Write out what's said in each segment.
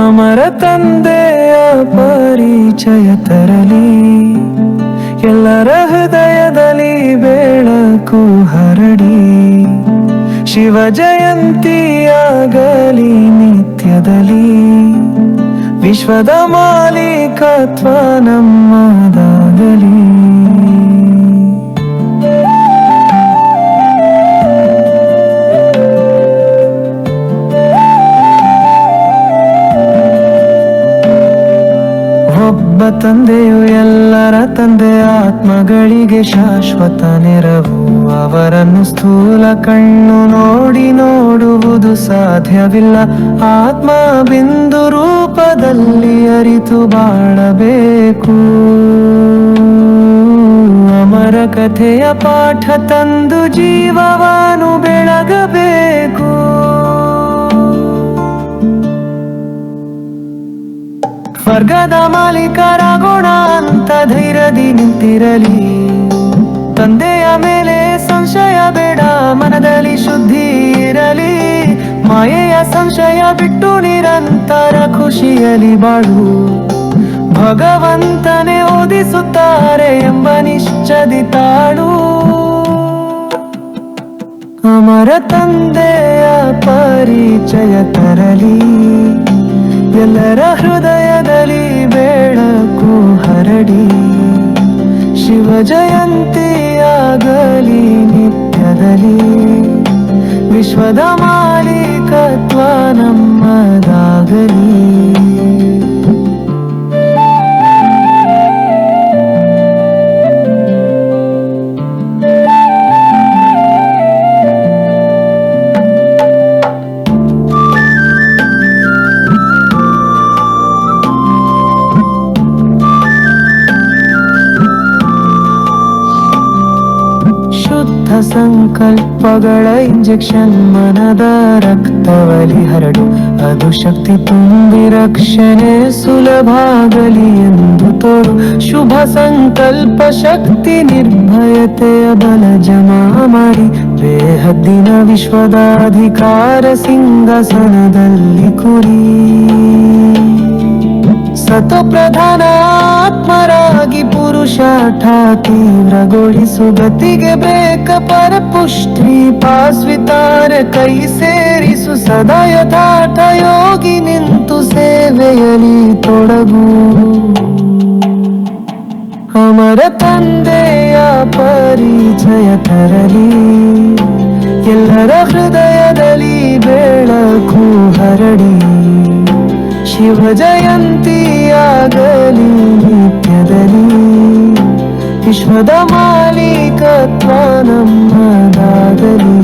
ಅಮರ ತಂದೆಯ ಪರಿಚಯ ತರಲಿ, ಎಲ್ಲರ ಹೃದಯದಲ್ಲಿ ಬೆಳಕು ಹರಡಿ, ಶಿವ ಜಯಂತಿಯಾಗಲಿ ನಿತ್ಯದಲ್ಲಿ, ವಿಶ್ವದ ಮಾಲೀಕತ್ವ ನಮ್ಮದಾಗಲಿ. ಒಬ್ಬ ತಂದೆಯು ಎಲ್ಲರ ತಂದೆ, ಆತ್ಮಗಳಿಗೆ ಶಾಶ್ವತ ನೆರವು. ಅವರನ್ನು ಸ್ಥೂಲ ಕಣ್ಣು ನೋಡಿ ನೋಡುವುದು ಸಾಧ್ಯವಿಲ್ಲ. ಆತ್ಮ ಬಿಂದು ರೂಪದಲ್ಲಿ ಅರಿತು ಬಾಳಬೇಕು. ಅಮರ ಕಥೆಯ ಪಾಠ ತಂದು ಜೀವವನ್ನು ಬೆಳಗಬೇಕು. ಸ್ವರ್ಗದ ಮಾಲೀಕರಾಗೋಣ ಅಂತ ಧೈರ್ಯದಿ ನಿಂತಿರಲಿ. ತಂದೆಯ ಮೇಲೆ ಸಂಶಯ ಬೇಡ, ಮನದಲ್ಲಿ ಶುದ್ಧಿ ಇರಲಿ. ಮಾಯೆಯ ಸಂಶಯ ಬಿಟ್ಟು ನಿರಂತರ ಖುಷಿಯಲ್ಲಿ ಬಾಳು. ಭಗವಂತನೇ ಓದಿಸುತ್ತಾರೆ ಎಂಬ ನಿಶ್ಚದಿ ತಾಳು. ಅಮರ ತಂದೆಯ ಪರಿಚಯ ತರಲಿ, ಎಲ್ಲರ ಹೃದಯದಲ್ಲಿ ಬೆಳಕು ಹರಡಿ, ಶಿವ ಜಯಂತಿಯಾಗಲಿ ನಿತ್ಯದಲ್ಲಿ, ವಿಶ್ವದ ಮಾಲೀಕತ್ವ ನಮ್ಮದಾಗಲಿ. ಸಂಕಲ್ಪಗಳ ಇಂಜೆಕ್ಷನ್ ಮನದ ರಕ್ತವಲಿ ಹರಡು. ಅದು ಶಕ್ತಿ ತುಂಬಿ ರಕ್ಷಣೆ ಸುಲಭಾಗಲಿ ಎಂದು ತೋರು. ಶುಭ ಸಂಕಲ್ಪ ಶಕ್ತಿ ನಿರ್ಭಯತೆಯ ಬಲ ಜಮಾ ಮಾಡಿ, ಬೇಹದ್ದಿನ ವಿಶ್ವದ ಅಧಿಕಾರ ಸಿಂಹಾಸನದಲ್ಲಿ ಕುರಿ. ಸತೋ ಪ್ರಧಾನ ಆತ್ಮರಾಗಿ ಪುರುಷಾರ್ಥ ತೀವ್ರಗೊಳಿಸು. ಗತಿಗೆ ಬೇಕ ಪರಪುಷ್ಟಿ ಪಾಸ್ವಿತಾರೆ ಕೈ ಸೇರಿಸು. ಸದಾ ಯಥಾರ್ಥ ಯೋಗಿ ನಿಂತು ಸೇವೆಯಲ್ಲಿ ತೊಡಗು. ಅಮರ ತಂದೆಯ ಪರಿಚಯ ತರಲಿ, ಎಲ್ಲರ ಹೃದಯದಲ್ಲಿ ಬೆಳಕು ಹರಡಿ, ಶಿವ ಜಯಂತಿಯಾಗಲಿ ನಿತ್ಯದಲ್ಲಿ, ವಿಶ್ವದ ಮಾಲೀಕತ್ವ ನಮ್ಮದಾಗಲಿ.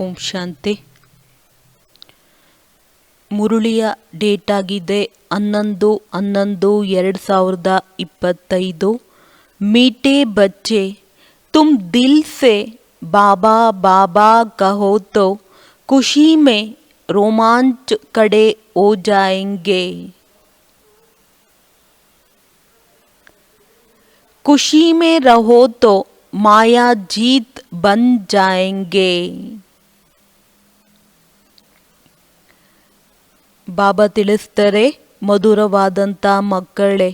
ಓಂ ಶಾಂತಿ. ಮುರುಳಿಯ ಡೇಟ್ ಆಗಿದೆ 11/11/2025. ಮೀಟೆ ಬಚ್ಚೆ ತುಮ್ ದಿಲ್ ಸೆ ಬಾಬಾ ಬಾಬಾ ಕಹೋ ತೋ ಖುಷಿ ಮೇ ರೋಮಾಂಚ್ ಕಡೆ ಓ ಜಾಯೆಂಗೆ. ಖುಷಿ ಮೇ ರಹೋ ತೋ ಮಾಯಾ ಜೀತ್ ಬನ್ ಜಾಯೆಂಗೆ. ಬಾಬಾ ತಿಳಿಸ್ತಾರೆ, ಮಧುರವಾದಂಥ ಮಕ್ಕಳೇ,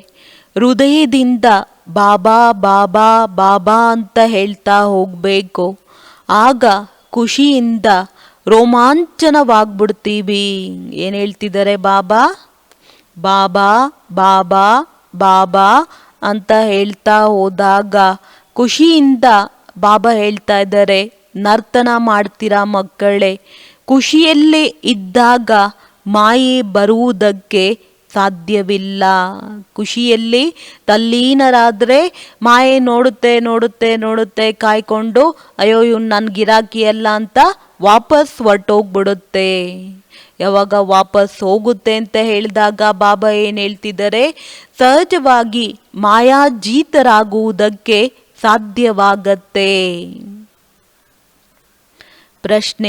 ಹೃದಯದಿಂದ ಬಾಬಾ ಬಾಬಾ ಬಾಬಾ ಅಂತ ಹೇಳ್ತಾ ಹೋಗಬೇಕು. ಆಗ ಖುಷಿಯಿಂದ ರೋಮಾಂಚನವಾಗ್ಬಿಡ್ತೀವಿ. ಏನು ಹೇಳ್ತಿದ್ದಾರೆ ಬಾಬಾ? ಬಾಬಾ ಬಾಬಾ ಬಾಬಾ ಅಂತ ಹೇಳ್ತಾ ಹೋದಾಗ ಖುಷಿಯಿಂದ ಬಾಬಾ ಹೇಳ್ತಾ ಇದ್ದಾರೆ, ನರ್ತನ ಮಾಡ್ತೀರಾ ಮಕ್ಕಳೇ. ಖುಷಿಯಲ್ಲೇ ಇದ್ದಾಗ ಮಾಯೆ ಬರುವುದಕ್ಕೆ ಸಾಧ್ಯವಿಲ್ಲ. ಖುಷಿಯಲ್ಲಿ ತಲ್ಲೀನರಾದರೆ ಮಾಯೆ ನೋಡುತ್ತೆ ನೋಡುತ್ತೆ ನೋಡುತ್ತೆ ಕಾಯ್ಕೊಂಡು ಅಯ್ಯೋ ಇವ್ನು ನನ್ನ ಗಿರಾಕಿ ಅಲ್ಲ ಅಂತ ವಾಪಸ್ ಹೊರ್ಟೋಗ್ಬಿಡುತ್ತೆ. ಯಾವಾಗ ವಾಪಸ್ ಹೋಗುತ್ತೆ ಅಂತ ಹೇಳಿದಾಗ ಬಾಬಾ ಏನು ಹೇಳ್ತಿದ್ದಾರೆ, ಸಹಜವಾಗಿ ಮಾಯಾಜೀತರಾಗುವುದಕ್ಕೆ ಸಾಧ್ಯವಾಗತ್ತೆ. प्रश्न,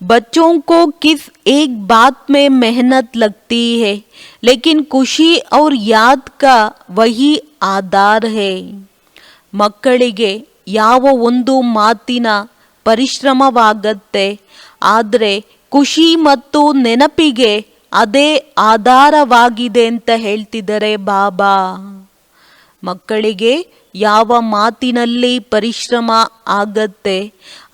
बच्चों को किस एक बात में मेहनत लगती है लेकिन खुशी और याद का वही आधार है. ಮಕ್ಕಳಿಗೆ ಯಾವ ಒಂದು ಮಾತಿನ ಪರಿಶ್ರಮವಾಗತ್ತೆ, ಆದರೆ ಖುಷಿ ಮತ್ತು ನೆನಪಿಗೆ ಅದೇ ಆಧಾರವಾಗಿದೆ ಅಂತ ಹೇಳ್ತಿದ್ದಾರೆ ಬಾಬಾ. ಮಕ್ಕಳಿಗೆ ಯಾವ ಮಾತಿನಲ್ಲಿ ಪರಿಶ್ರಮ ಆಗತ್ತೆ,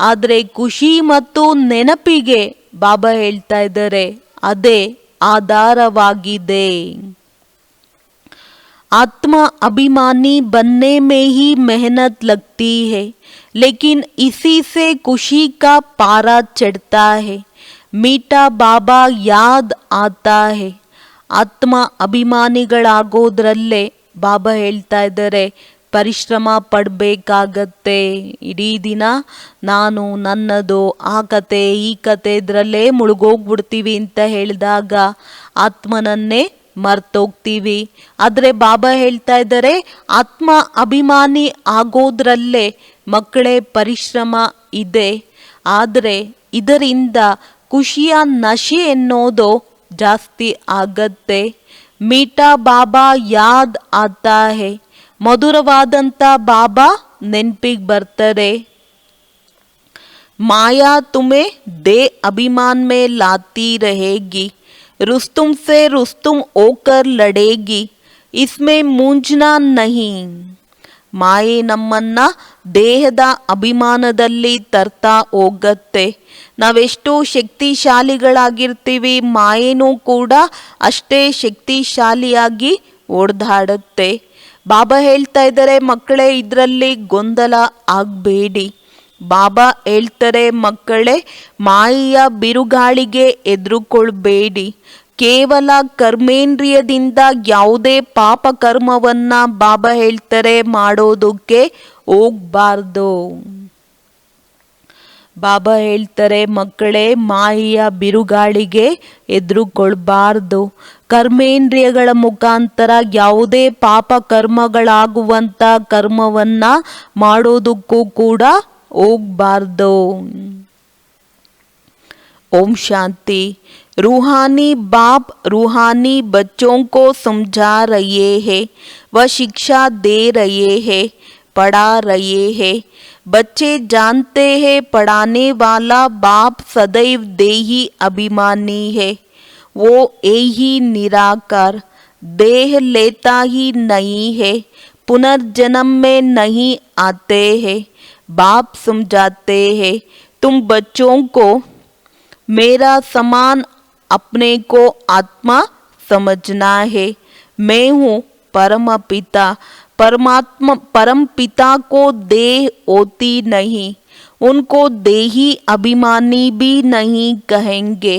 ಆದರೆ ಖುಷಿ ಮತ್ತು ನೆನಪಿಗೆ ಬಾಬಾ ಹೇಳ್ತಾ ಇದ್ದಾರೆ ಅದೇ ಆಧಾರವಾಗಿದೆ. आत्मा अभिमानी बनने में ही मेहनत लगती है लेकिन इसी से खुशी का पारा चढ़ता है. मीठा बाबा याद आता है. ಆತ್ಮ ಅಭಿಮಾನಿಗಳಾಗೋದ್ರಲ್ಲೇ ಬಾಬಾ ಹೇಳ್ತಾ ಇದ್ದಾರೆ ಪರಿಶ್ರಮ ಪಡಬೇಕಾಗತ್ತೆ. ಇಡೀ ದಿನ ನಾನು ನನ್ನದು ಆ ಕತೆ ಈ ಕತೆ ಇದರಲ್ಲೇ ಮುಳುಗೋಗ್ಬಿಡ್ತೀವಿ ಅಂತ ಹೇಳಿದಾಗ ಆತ್ಮನನ್ನೇ ಮರ್ತೋಗ್ತೀವಿ. ಆದರೆ ಬಾಬಾ ಹೇಳ್ತಾ ಇದ್ದಾರೆ ಆತ್ಮ ಅಭಿಮಾನಿ ಆಗೋದ್ರಲ್ಲೇ ಮಕ್ಕಳೇ ಪರಿಶ್ರಮ ಇದೆ, ಆದರೆ ಇದರಿಂದ ಖುಷಿಯ ನಶೆ ಎನ್ನೋದು ಜಾಸ್ತಿ ಆಗತ್ತೆ. ಮೀಠಾ ಬಾಬಾ ಯಾದ್ ಆತಾ ಹೇ, ಮಧುರವಾದಂಥ ಬಾಬಾ ನೆನಪಿಗೆ ಬರ್ತಾರೆ. ಮಾಯಾ ತುಮೆ ದೇ ಅಭಿಮಾನ್ ಮೇ ಲಾತಿ रहेगी, रुस्तुम से रुस्तुम होकर लड़ेगी, इसमें मूंझना नहीं. ಮಾಯೆ ನಮ್ಮನ್ನ ದೇಹದ ಅಭಿಮಾನದಲ್ಲಿ ತರ್ತಾ ಹೋಗತ್ತೆ. ನಾವೆಷ್ಟು ಶಕ್ತಿಶಾಲಿಗಳಾಗಿರ್ತೀವಿ, ಮಾಯೇನೂ ಕೂಡ ಅಷ್ಟೇ ಶಕ್ತಿಶಾಲಿಯಾಗಿ ಓಡ್ದಾಡುತ್ತೆ. ಬಾಬಾ ಹೇಳ್ತಾ ಇದ್ದಾರೆ ಮಕ್ಕಳೇ ಇದರಲ್ಲಿ ಗೊಂದಲ ಆಗಬೇಡಿ. ಬಾಬಾ ಹೇಳ್ತಾರೆ ಮಕ್ಕಳೇ ಮಾಯೆಯ ಬಿರುಗಾಳಿಗೆ ಎದುರುಕೊಳ್ಬೇಡಿ. ಕೇವಲ ಕರ್ಮೇಂದ್ರಿಯದಿಂದ ಯಾವುದೇ ಪಾಪ ಕರ್ಮವನ್ನ ಬಾಬಾ ಹೇಳ್ತಾರೆ ಮಾಡೋದಕ್ಕೆ ಹೋಗ್ಬಾರ್ದು. ಬಾಬಾ ಹೇಳ್ತಾರೆ ಮಕ್ಕಳೇ ಮಾಯೆಯ ಬಿರುಗಾಳಿಗೆ ಎದುರುಕೊಳ್ಬಾರ್ದು. ಕರ್ಮೇಂದ್ರಿಯಗಳ ಮುಖಾಂತರ ಯಾವುದೇ ಪಾಪ ಕರ್ಮಗಳಾಗುವಂಥ ಕರ್ಮವನ್ನ ಮಾಡೋದಕ್ಕೂ ಕೂಡ ಹೋಗ್ಬಾರ್ದು. ओम शांति. रूहानी बाप रूहानी बच्चों को समझा रहे हैं, वह शिक्षा दे रहे हैं, पढ़ा रहे हैं. बच्चे जानते हैं पढ़ाने वाला बाप सदैव देही अभिमानी है. वो यही निराकार देह लेता ही नहीं है, पुनर्जन्म में नहीं आते हैं. बाप समझाते हैं तुम बच्चों को मेरा समान अपने को आत्मा समझना है. मैं हूँ परम पिता. परमात्मा परम पिता को देह होती नहीं, उनको देही अभिमानी भी नहीं कहेंगे.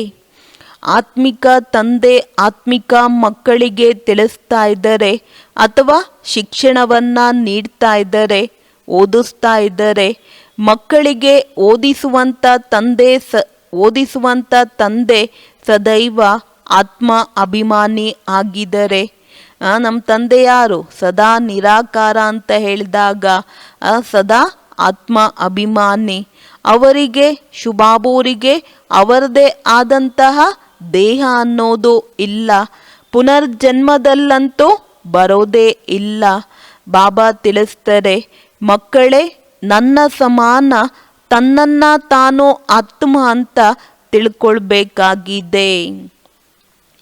ಆತ್ಮಿಕ ತಂದೆ ಆತ್ಮಿಕ ಮಕ್ಕಳಿಗೆ ತಿಳಿಸ್ತಾ ಇದ್ದಾರೆ ಅಥವಾ ಶಿಕ್ಷಣವನ್ನ ನೀಡ್ತಾ ಇದ್ದಾರೆ, ಓದಿಸ್ತಾ ಇದ್ದಾರೆ. ಮಕ್ಕಳಿಗೆ ಓದಿಸುವಂಥ ತಂದೆ ಸದೈವ ಆತ್ಮ ಅಭಿಮಾನಿ ಆಗಿದ್ದಾರೆ. ನಮ್ಮ ತಂದೆ ಯಾರು? ಸದಾ ನಿರಾಕಾರ ಅಂತ ಹೇಳಿದಾಗ ಸದಾ ಆತ್ಮ ಅಭಿಮಾನಿ. ಅವರಿಗೆ ಶುಭಾಬೂರಿಗೆ ಅವರದೇ ಆದಂತಹ ದೇಹ ಅನ್ನೋದು ಇಲ್ಲ, ಪುನರ್ಜನ್ಮದಲ್ಲಂತೂ ಬರೋದೇ ಇಲ್ಲ. ಬಾಬಾ ತಿಳಿಸ್ತಾರೆ ಮಕ್ಕಳೇ ನನ್ನ ಸಮಾನ ತನ್ನನ್ನ ತಾನು ಆತ್ಮ ಅಂತ ತಿಳ್ಕೊಳ್ಬೇಕಾಗಿದೆ.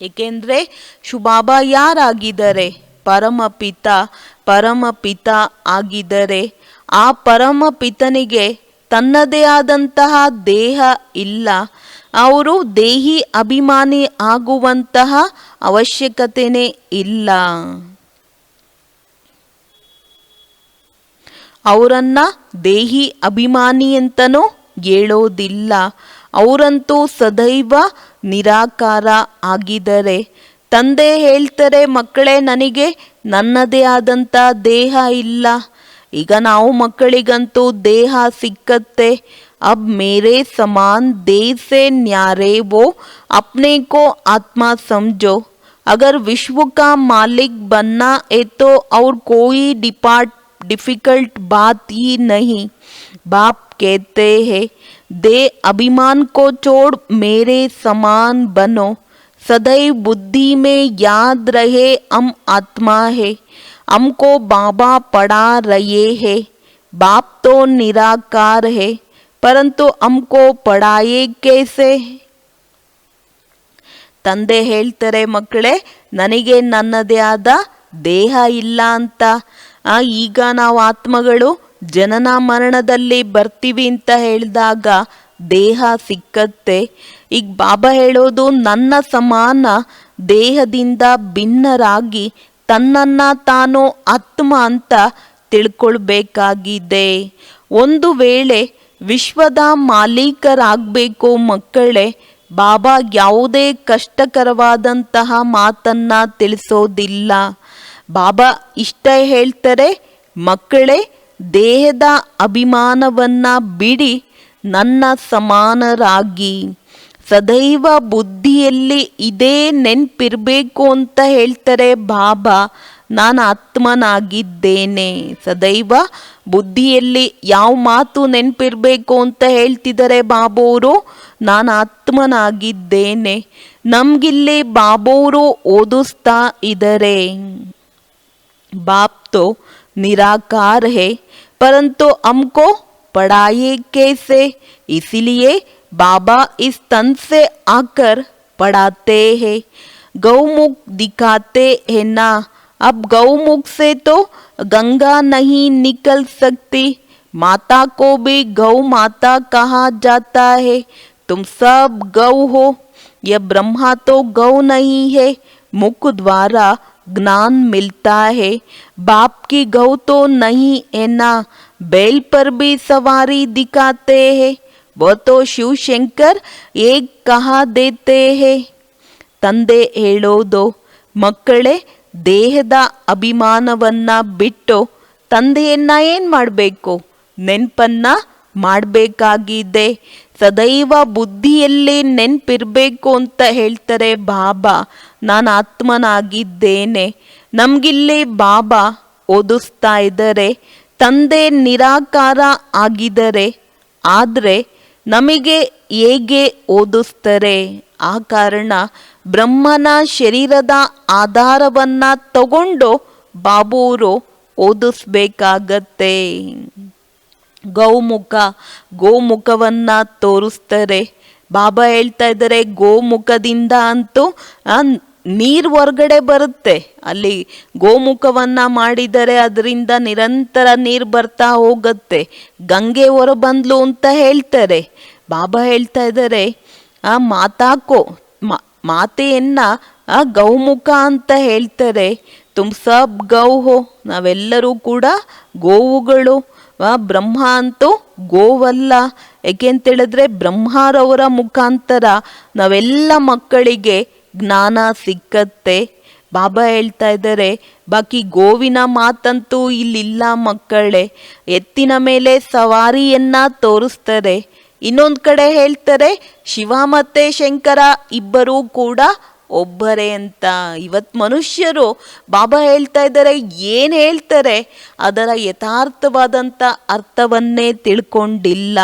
ಏಕೆಂದರೆ ಶುಭಾಬಾ ಯಾರಾಗಿದ್ದಾರೆ? ಪರಮಪಿತ ಆಗಿದ್ದಾರೆ. ಆ ಪರಮಪಿತನಿಗೆ ತನ್ನದೇ ಆದಂತಹ ದೇಹ ಇಲ್ಲ. ಅವರು ದೇಹಿ ಅಭಿಮಾನಿ ಆಗುವಂತಹ ಅವಶ್ಯಕತೆನೇ ಇಲ್ಲ. ಅವರನ್ನ ದೇಹಿ ಅಭಿಮಾನಿ ಅಂತನೂ ಹೇಳೋದಿಲ್ಲ. ಅವರಂತೂ ಸದೈವ ನಿರಾಕಾರ ಆಗಿದ್ದಾರೆ. ತಂದೆ ಹೇಳ್ತಾರೆ, ಮಕ್ಕಳೇ ನನಗೆ ನನ್ನದೇ ಆದಂಥ ದೇಹ ಇಲ್ಲ. ಈಗ ನಾವು ಮಕ್ಕಳಿಗಂತೂ ದೇಹ ಸಿಕ್ಕತ್ತೆ. अब मेरे समान देह से न्यारे वो अपने को आत्मा समझो. अगर विश्व का मालिक बनना है तो और कोई डिफिकल्ट बात ही नहीं. बाप कहते हैं दे अभिमान को छोड़ मेरे समान बनो. सदैव बुद्धि में याद रहे हम आत्मा है. हमको बाबा पढ़ा रहे हैं. बाप तो निराकार है परंतु हमको पढ़ाए कैसे. ತಂದೆ ಹೇಳ್ತಾರೆ, ಮಕ್ಕಳೇ ನನಗೆ ನನ್ನದೇ ಆದ ದೇಹ ಇಲ್ಲ ಅಂತ. ಈಗ ನಾವು ಆತ್ಮಗಳು ಜನನ ಮರಣದಲ್ಲಿ ಬರ್ತೀವಿ ಅಂತ ಹೇಳಿದಾಗ ದೇಹ ಸಿಕ್ಕತ್ತೆ. ಈಗ ಬಾಬಾ ಹೇಳೋದು, ನನ್ನ ಸಮಾನ ದೇಹದಿಂದ ಭಿನ್ನರಾಗಿ ತನ್ನನ್ನ ತಾನು ಆತ್ಮ ಅಂತ ತಿಳ್ಕೊಳ್ಬೇಕಾಗಿದೆ. ಒಂದು ವೇಳೆ ವಿಶ್ವದ ಮಾಲೀಕರಾಗಬೇಕು ಮಕ್ಕಳೇ, ಬಾಬಾ ಯಾವುದೇ ಕಷ್ಟಕರವಾದಂತಹ ಮಾತನ್ನ ತಿಳಿಸೋದಿಲ್ಲ. ಬಾಬಾ ಇಷ್ಟ ಹೇಳ್ತಾರೆ, ಮಕ್ಕಳೇ ದೇಹದ ಅಭಿಮಾನವನ್ನ ಬಿಡಿ, ನನ್ನ ಸಮಾನರಾಗಿ. ಸದೈವ ಬುದ್ಧಿಯಲ್ಲಿ ಇದೇ ನೆನಪಿರಬೇಕು ಅಂತ ಹೇಳ್ತಾರೆ ಬಾಬಾ. ನಾನು ಆತ್ಮನಾಗಿದ್ದೇನೆ. ಸದೈವ ಬುದ್ಧಿಯಲ್ಲಿ ಯಾವ ಮಾತು ನೆನಪಿರಬೇಕು ಅಂತ ಹೇಳ್ತಿದ್ದಾರೆ ಬಾಬೋರು, ನಾನು ಆತ್ಮನಾಗಿದ್ದೇನೆ. ನಮ್ಗಿಲ್ಲಿ ಬಾಬೋರು ಓದಿಸ್ತಾ ಇದ್ದಾರೆ, बाप तो निराकार है परंतु हमको पढ़ाए कैसे. इसीलिए बाबा इस तन से आकर पढ़ाते हैं. गौमुख दिखाते हैं ना. अब गौमुख से तो गंगा नहीं निकल सकती. माता को भी गौ माता कहा जाता है. तुम सब गौ हो. यह ब्रह्मा तो गौ नहीं है. मुख द्वारा ज्ञान मिलता है. बाप की गौ तो नहीं है ना. बैल पर भी सवारी दिखाते हैं. वो तो शिव शंकर एक कहा देते हैं. ತಂದೆ ಹೇಳೋದು, ಮಕ್ಕಳೇ ದೇಹದ ಅಭಿಮಾನವನ್ನ ಬಿಟ್ಟು ತಂದೆಯನ್ನ ಏನು ಮಾಡಬೇಕು, ನೆನಪನ್ನ ಮಾಡಬೇಕಾಗಿದೆ. ಸದೈವ ಬುದ್ಧಿಯಲ್ಲಿ ನೆನಪಿರಬೇಕು ಅಂತ ಹೇಳ್ತಾರೆ ಬಾಬಾ. ನಾನು ಆತ್ಮನಾಗಿದ್ದೇನೆ. ನಮಗಿಲ್ಲಿ ಬಾಬಾ ಓದಿಸ್ತಾ ಇದ್ದಾರೆ, ತಂದೆ ನಿರಾಕಾರ ಆಗಿದ್ದಾರೆ. ಆದರೆ ನಮಗೆ ಹೇಗೆ ಓದಿಸ್ತಾರೆ? ಆ ಕಾರಣ ಬ್ರಹ್ಮನ ಶರೀರದ ಆಧಾರವನ್ನ ತಗೊಂಡು ಬಾಬೂರು ಓದಿಸ್ಬೇಕಾಗತ್ತೆ. ಗೋಮುಖವನ್ನ ತೋರಿಸ್ತಾರೆ. ಬಾಬಾ ಹೇಳ್ತಾ ಇದ್ದಾರೆ, ಗೋಮುಖದಿಂದ ಅಂತೂ ನೀರು ಹೊರಗಡೆ ಬರುತ್ತೆ. ಅಲ್ಲಿ ಗೋಮುಖವನ್ನ ಮಾಡಿದರೆ ಅದರಿಂದ ನಿರಂತರ ನೀರು ಬರ್ತಾ ಹೋಗುತ್ತೆ. ಗಂಗೆ ಹೊರ ಬಂದ್ಲು ಅಂತ ಹೇಳ್ತಾರೆ. ಬಾಬಾ ಹೇಳ್ತಾ ಇದ್ದಾರೆ, ಆ ಮಾತೆಯನ್ನ ಗೌಮುಖ ಅಂತ ಹೇಳ್ತಾರೆ. ತುಮ್ ಸಬ್ ಗೌ ಹೋ, ನಾವೆಲ್ಲರೂ ಕೂಡ ಗೋವುಗಳು. ಬ್ರಹ್ಮ ಅಂತೂ ಗೋವಲ್ಲ. ಏಕೆಂತೇಳಿದ್ರೆ ಬ್ರಹ್ಮರವರ ಮುಖಾಂತರ ನಾವೆಲ್ಲ ಮಕ್ಕಳಿಗೆ ಜ್ಞಾನ ಸಿಕ್ಕತ್ತೆ. ಬಾಬಾ ಹೇಳ್ತಾ ಇದ್ದಾರೆ, ಬಾಕಿ ಗೋವಿನ ಮಾತಂತೂ ಇಲ್ಲಿಲ್ಲ ಮಕ್ಕಳೇ. ಎತ್ತಿನ ಮೇಲೆ ಸವಾರಿಯನ್ನ ತೋರಿಸ್ತಾರೆ. ಇನ್ನೊಂದು ಕಡೆ ಹೇಳ್ತಾರೆ, ಶಿವ ಮತ್ತೆ ಶಂಕರ ಇಬ್ಬರೂ ಕೂಡ ಒಬ್ಬರೇ ಅಂತ. ಇವತ್ತು ಮನುಷ್ಯರು ಬಾಬಾ ಹೇಳ್ತಾ ಇದ್ದಾರೆ, ಏನು ಹೇಳ್ತಾರೆ ಅದರ ಯಥಾರ್ಥವಾದಂಥ ಅರ್ಥವನ್ನೇ ತಿಳ್ಕೊಂಡಿಲ್ಲ.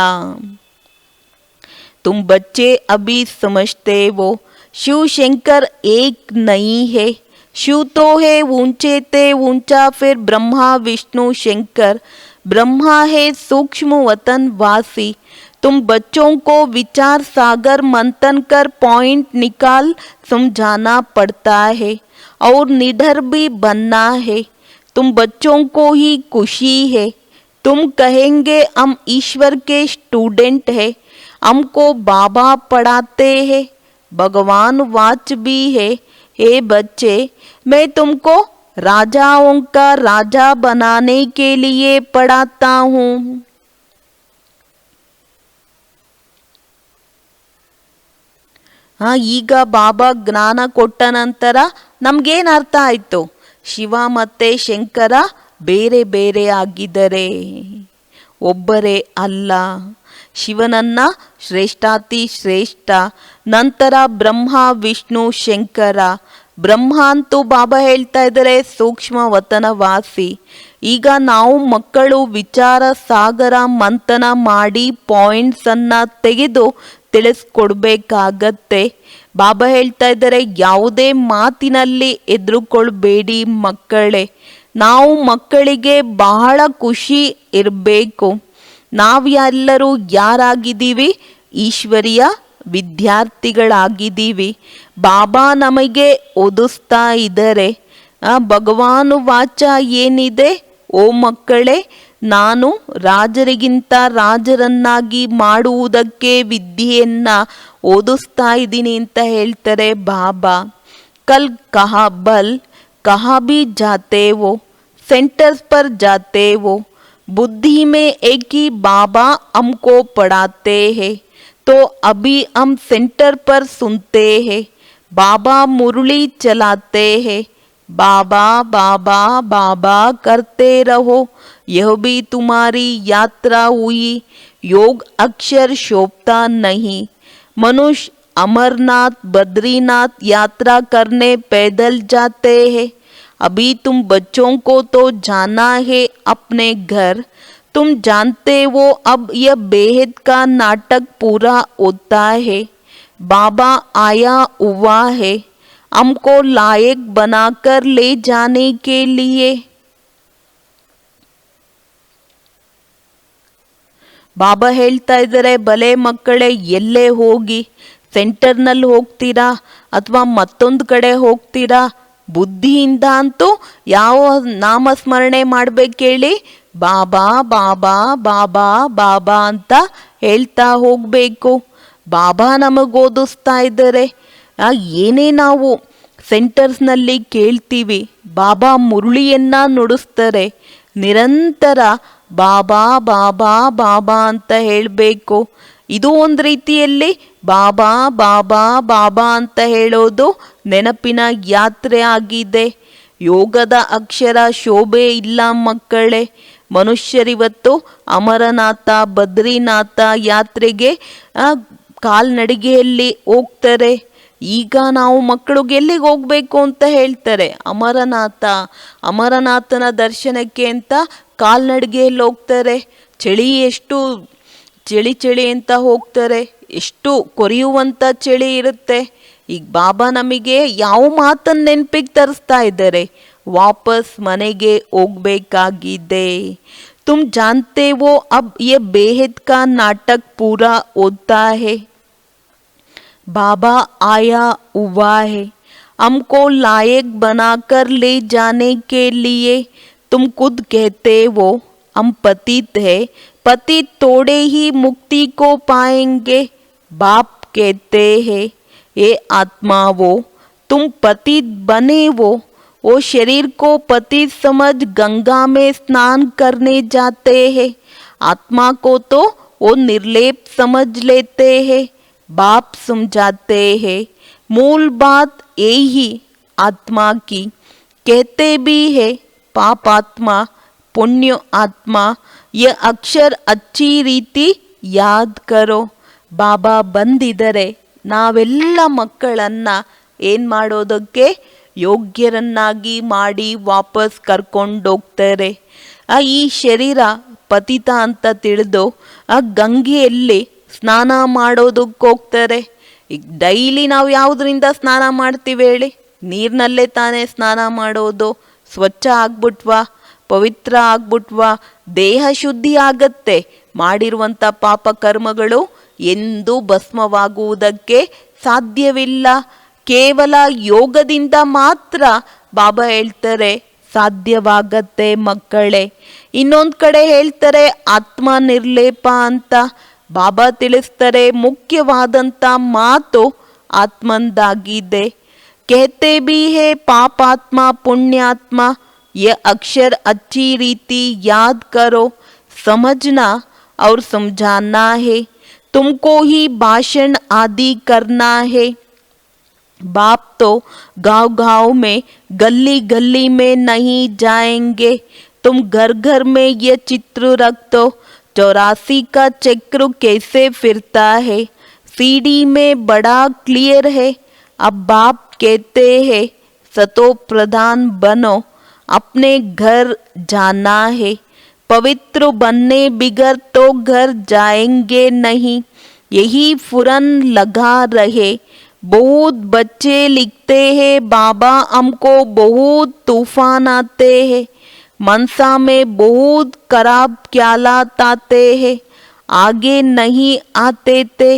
तुम बच्चे अभी समझते हो शिव शंकर एक नहीं है. शिव तो है ऊंचे ते ऊंचा, फिर ब्रह्मा विष्णु शंकर. ब्रह्मा है सूक्ष्म वतन वासी. तुम बच्चों को विचार सागर मंथन कर पॉइंट निकाल समझाना पड़ता है और निडर भी बनना है. तुम बच्चों को ही खुशी है. तुम कहेंगे हम ईश्वर के स्टूडेंट है, हमको बाबा पढ़ाते हैं. भगवान वाच भी है, हे बच्चे मैं तुमको राजाओं का राजा बनाने के लिए पढ़ाता हूँ. ಈಗ ಬಾಬಾ ಜ್ಞಾನ ಕೊಟ್ಟ ನಂತರ ನಮಗೇನು ಅರ್ಥ ಆಯಿತು? ಶಿವ ಮತ್ತು ಶಂಕರ ಬೇರೆ ಬೇರೆ ಆಗಿದ್ದಾರೆ, ಒಬ್ಬರೇ ಅಲ್ಲ. ಶಿವನನ್ನ ಶ್ರೇಷ್ಠಾತಿ ಶ್ರೇಷ್ಠ, ನಂತರ ಬ್ರಹ್ಮ ವಿಷ್ಣು ಶಂಕರ. ಬ್ರಹ್ಮ ಅಂತೂ ಬಾಬಾ ಹೇಳ್ತಾ ಇದ್ದಾರೆ ಸೂಕ್ಷ್ಮ ವತನವಾಸಿ. ಈಗ ನಾವು ಮಕ್ಕಳು ವಿಚಾರ ಸಾಗರ ಮಂಥನ ಮಾಡಿ ಪಾಯಿಂಟ್ಸನ್ನು ತೆಗೆದು ತಿಳಿಸ್ಕೊಡ್ಬೇಕಾಗತ್ತೆ. ಬಾಬಾ ಹೇಳ್ತಾ ಇದ್ದಾರೆ ಯಾವುದೇ ಮಾತಿನಲ್ಲಿ ಹೆದರುಕೊಳ್ಬೇಡಿ ಮಕ್ಕಳೇ. ನಾವು ಮಕ್ಕಳಿಗೆ ಬಹಳ ಖುಷಿ ಇರಬೇಕು. ನಾವೆಲ್ಲರೂ ಯಾರಾಗಿದ್ದೀವಿ? ಈಶ್ವರಿಯ ವಿದ್ಯಾರ್ಥಿಗಳಾಗಿದ್ದೀವಿ. ಬಾಬಾ ನಮಗೆ ಓದಿಸ್ತಾ ಇದ್ದಾರೆ. ಭಗವಾನು ವಾಚ ಏನಿದೆ? ಓ ಮಕ್ಕಳೇ, ನಾನು ರಾಜರಿಗಿಂತ ರಾಜರನ್ನಾಗಿ ಮಾಡುವುದಕ್ಕೆ ವಿದ್ಯೆಯನ್ನು ಓದಿಸ್ತಾ ಇದ್ದೀನಿ ಅಂತ ಹೇಳ್ತಾರೆ ಬಾಬಾ. ಕಲ್ ಕಹಾ ಬಲ್ कहाँ भी जाते वो सेंटर्स पर जाते वो बुद्धि में एक ही बाबा हमको पढ़ाते हैं, तो अभी हम सेंटर पर सुनते हैं बाबा मुरली चलाते हैं। बाबा बाबा बाबा करते रहो, यह भी तुम्हारी यात्रा हुई। योग अक्षर शोभता नहीं। मनुष्य अमरनाथ बद्रीनाथ यात्रा करने पैदल जाते हैं। अभी तुम बच्चों को तो जाना है अपने घर। तुम जानते हो अब यह बेहद का नाटक पूरा होता है। बाबा आया हुआ है हमको लायक बनाकर ले जाने के लिए। ಬಾಬಾ ಹೇಳ್ತಾ ಇದ್ದಾರೆ, ಭಲೆ ಮಕ್ಕಳೇ, ಎಲ್ಲೇ ಹೋಗಿ, ಸೆಂಟರ್ನಲ್ಲಿ ಹೋಗ್ತೀರಾ ಅಥವಾ ಮತ್ತೊಂದು ಕಡೆ ಹೋಗ್ತೀರಾ, ಬುದ್ಧಿಯಿಂದ ಅಂತೂ ಯಾವ ನಾಮಸ್ಮರಣೆ ಮಾಡ್ಬೇಕೇಳಿ? ಬಾಬಾ ಬಾಬಾ ಬಾಬಾ ಬಾಬಾ ಅಂತ ಹೇಳ್ತಾ ಹೋಗಬೇಕು. ಬಾಬಾ ನಮಗೆ ಓದಿಸ್ತಾ ಇದ್ದಾರೆ. ಏನೇ ನಾವು ಸೆಂಟರ್ಸ್ನಲ್ಲಿ ಕೇಳ್ತೀವಿ, ಬಾಬಾ ಮುರಳಿಯನ್ನು ನುಡಿಸ್ತಾರೆ. ನಿರಂತರ ಬಾಬಾ ಬಾಬಾ ಬಾಬಾ ಅಂತ ಹೇಳಬೇಕು. ಇದು ಒಂದು ರೀತಿಯಲ್ಲಿ ಬಾಬಾ ಬಾಬಾ ಬಾಬಾ ಅಂತ ಹೇಳೋದು ನೆನಪಿನ ಯಾತ್ರೆ ಆಗಿದೆ. ಯೋಗದ ಅಕ್ಷರ ಶೋಭೆ ಇಲ್ಲ ಮಕ್ಕಳೇ. ಮನುಷ್ಯರಿವತ್ತು ಅಮರನಾಥ ಬದ್ರಿನಾಥ ಯಾತ್ರೆಗೆ ಕಾಲ್ನಡಿಗೆಯಲ್ಲಿ ಹೋಗ್ತಾರೆ. ಈಗ ನಾವು ಮಕ್ಕಳಿಗೆ ಎಲ್ಲಿಗೆ ಹೋಗಬೇಕು ಅಂತ ಹೇಳ್ತಾರೆ? ಅಮರನಾಥನ ದರ್ಶನಕ್ಕೆ ಅಂತ ಕಾಲ್ನಡಿಗೆಯಲ್ಲಿ ಹೋಗ್ತಾರೆ. ಎಷ್ಟು ಚಳಿ ಅಂತ ಹೋಗ್ತಾರೆ, ಎಷ್ಟು ಕೊರೆಯುವಂಥ ಚಳಿ ಇರುತ್ತೆ. ಈಗ ಬಾಬಾ ನಮಗೆ ಯಾವ ಮಾತನ್ನು ನೆನಪಿಗೆ ತರಿಸ್ತಾ ಇದ್ದಾರೆ? ವಾಪಸ್ ಮನೆಗೆ ಹೋಗಬೇಕಾಗಿದೆ. तुम जानते हो अब ये बेहद का नाटक पूरा होता है। बाबा आया हुआ है हमको लायक बनाकर ले जाने के लिए। तुम खुद कहते हो हम पतित है, पतित थोड़े ही मुक्ति को पाएंगे। बाप कहते हैं ये आत्माओं, तुम पतित बने वो शरीर को पतित समझ गंगा में स्नान करने जाते हैं। आत्मा को तो वो निर्लेप समझ लेते हैं। बाप समझाते हैं मूल बात यही आत्मा की। कहते भी है पाप आत्मा पुण्य आत्मा, ये अक्षर अच्छी ರೀತಿ ಯಾದ್ ಕರೋ. ಬಾಬಾ ಬಂದಿದ್ದಾರೆ ನಾವೆಲ್ಲ ಮಕ್ಕಳನ್ನು ಏನು ಮಾಡೋದಕ್ಕೆ? ಯೋಗ್ಯರನ್ನಾಗಿ ಮಾಡಿ ವಾಪಸ್ ಕರ್ಕೊಂಡೋಗ್ತಾರೆ. ಈ ಶರೀರ ಪತಿತ ಅಂತ ತಿಳಿದು ಗಂಗೆಯಲ್ಲಿ ಸ್ನಾನ ಮಾಡೋದಕ್ಕೆ ಹೋಗ್ತಾರೆ. ಈಗ ಡೈಲಿ ನಾವು ಯಾವುದರಿಂದ ಸ್ನಾನ ಮಾಡ್ತೀವಿ ಹೇಳಿ? ನೀರಿನಲ್ಲೇ ತಾನೇ ಸ್ನಾನ ಮಾಡೋದು. ಸ್ವಚ್ಛ ಆಗ್ಬಿಟ್ವಾ, ಪವಿತ್ರ ಆಗ್ಬಿಟ್ವಾ, ದೇಹ ಶುದ್ಧಿ ಆಗತ್ತೆ. ಮಾಡಿರುವಂಥ ಪಾಪ ಕರ್ಮಗಳು ಎಂದೂ ಭಸ್ಮವಾಗುವುದಕ್ಕೆ ಸಾಧ್ಯವಿಲ್ಲ. ಕೇವಲ ಯೋಗದಿಂದ ಮಾತ್ರ ಬಾಬಾ ಹೇಳ್ತಾರೆ ಸಾಧ್ಯವಾಗತ್ತೆ ಮಕ್ಕಳೇ. ಇನ್ನೊಂದು ಕಡೆ ಹೇಳ್ತಾರೆ ಆತ್ಮ ನಿರ್ಲೇಪ ಅಂತ. ಬಾಬಾ ತಿಳಿಸ್ತಾರೆ ಮುಖ್ಯವಾದಂಥ ಮಾತು ಆತ್ಮಂದಾಗಿದೆ. कहते भी है पापात्मा पुण्यात्मा, ये अक्षर अच्छी रीति याद करो। समझना और समझाना है, तुमको ही भाषण आदि करना है। बाप तो गांव गांव में गली गली में नहीं जाएंगे। तुम घर घर में ये चित्र रख दो, 84 का चक्र कैसे फिरता है, सीडी में बड़ा क्लियर है। अब बाप कहते हैं सतो प्रधान बनो, अपने घर जाना है। पवित्र बनने बिगर तो घर जाएंगे नहीं, यही फुरन लगा रहे। बहुत बच्चे लिखते हैं बाबा हमको बहुत तूफान आते हैं, मनसा में बहुत खराब ख्यालात आते हैं, आगे नहीं आते थे।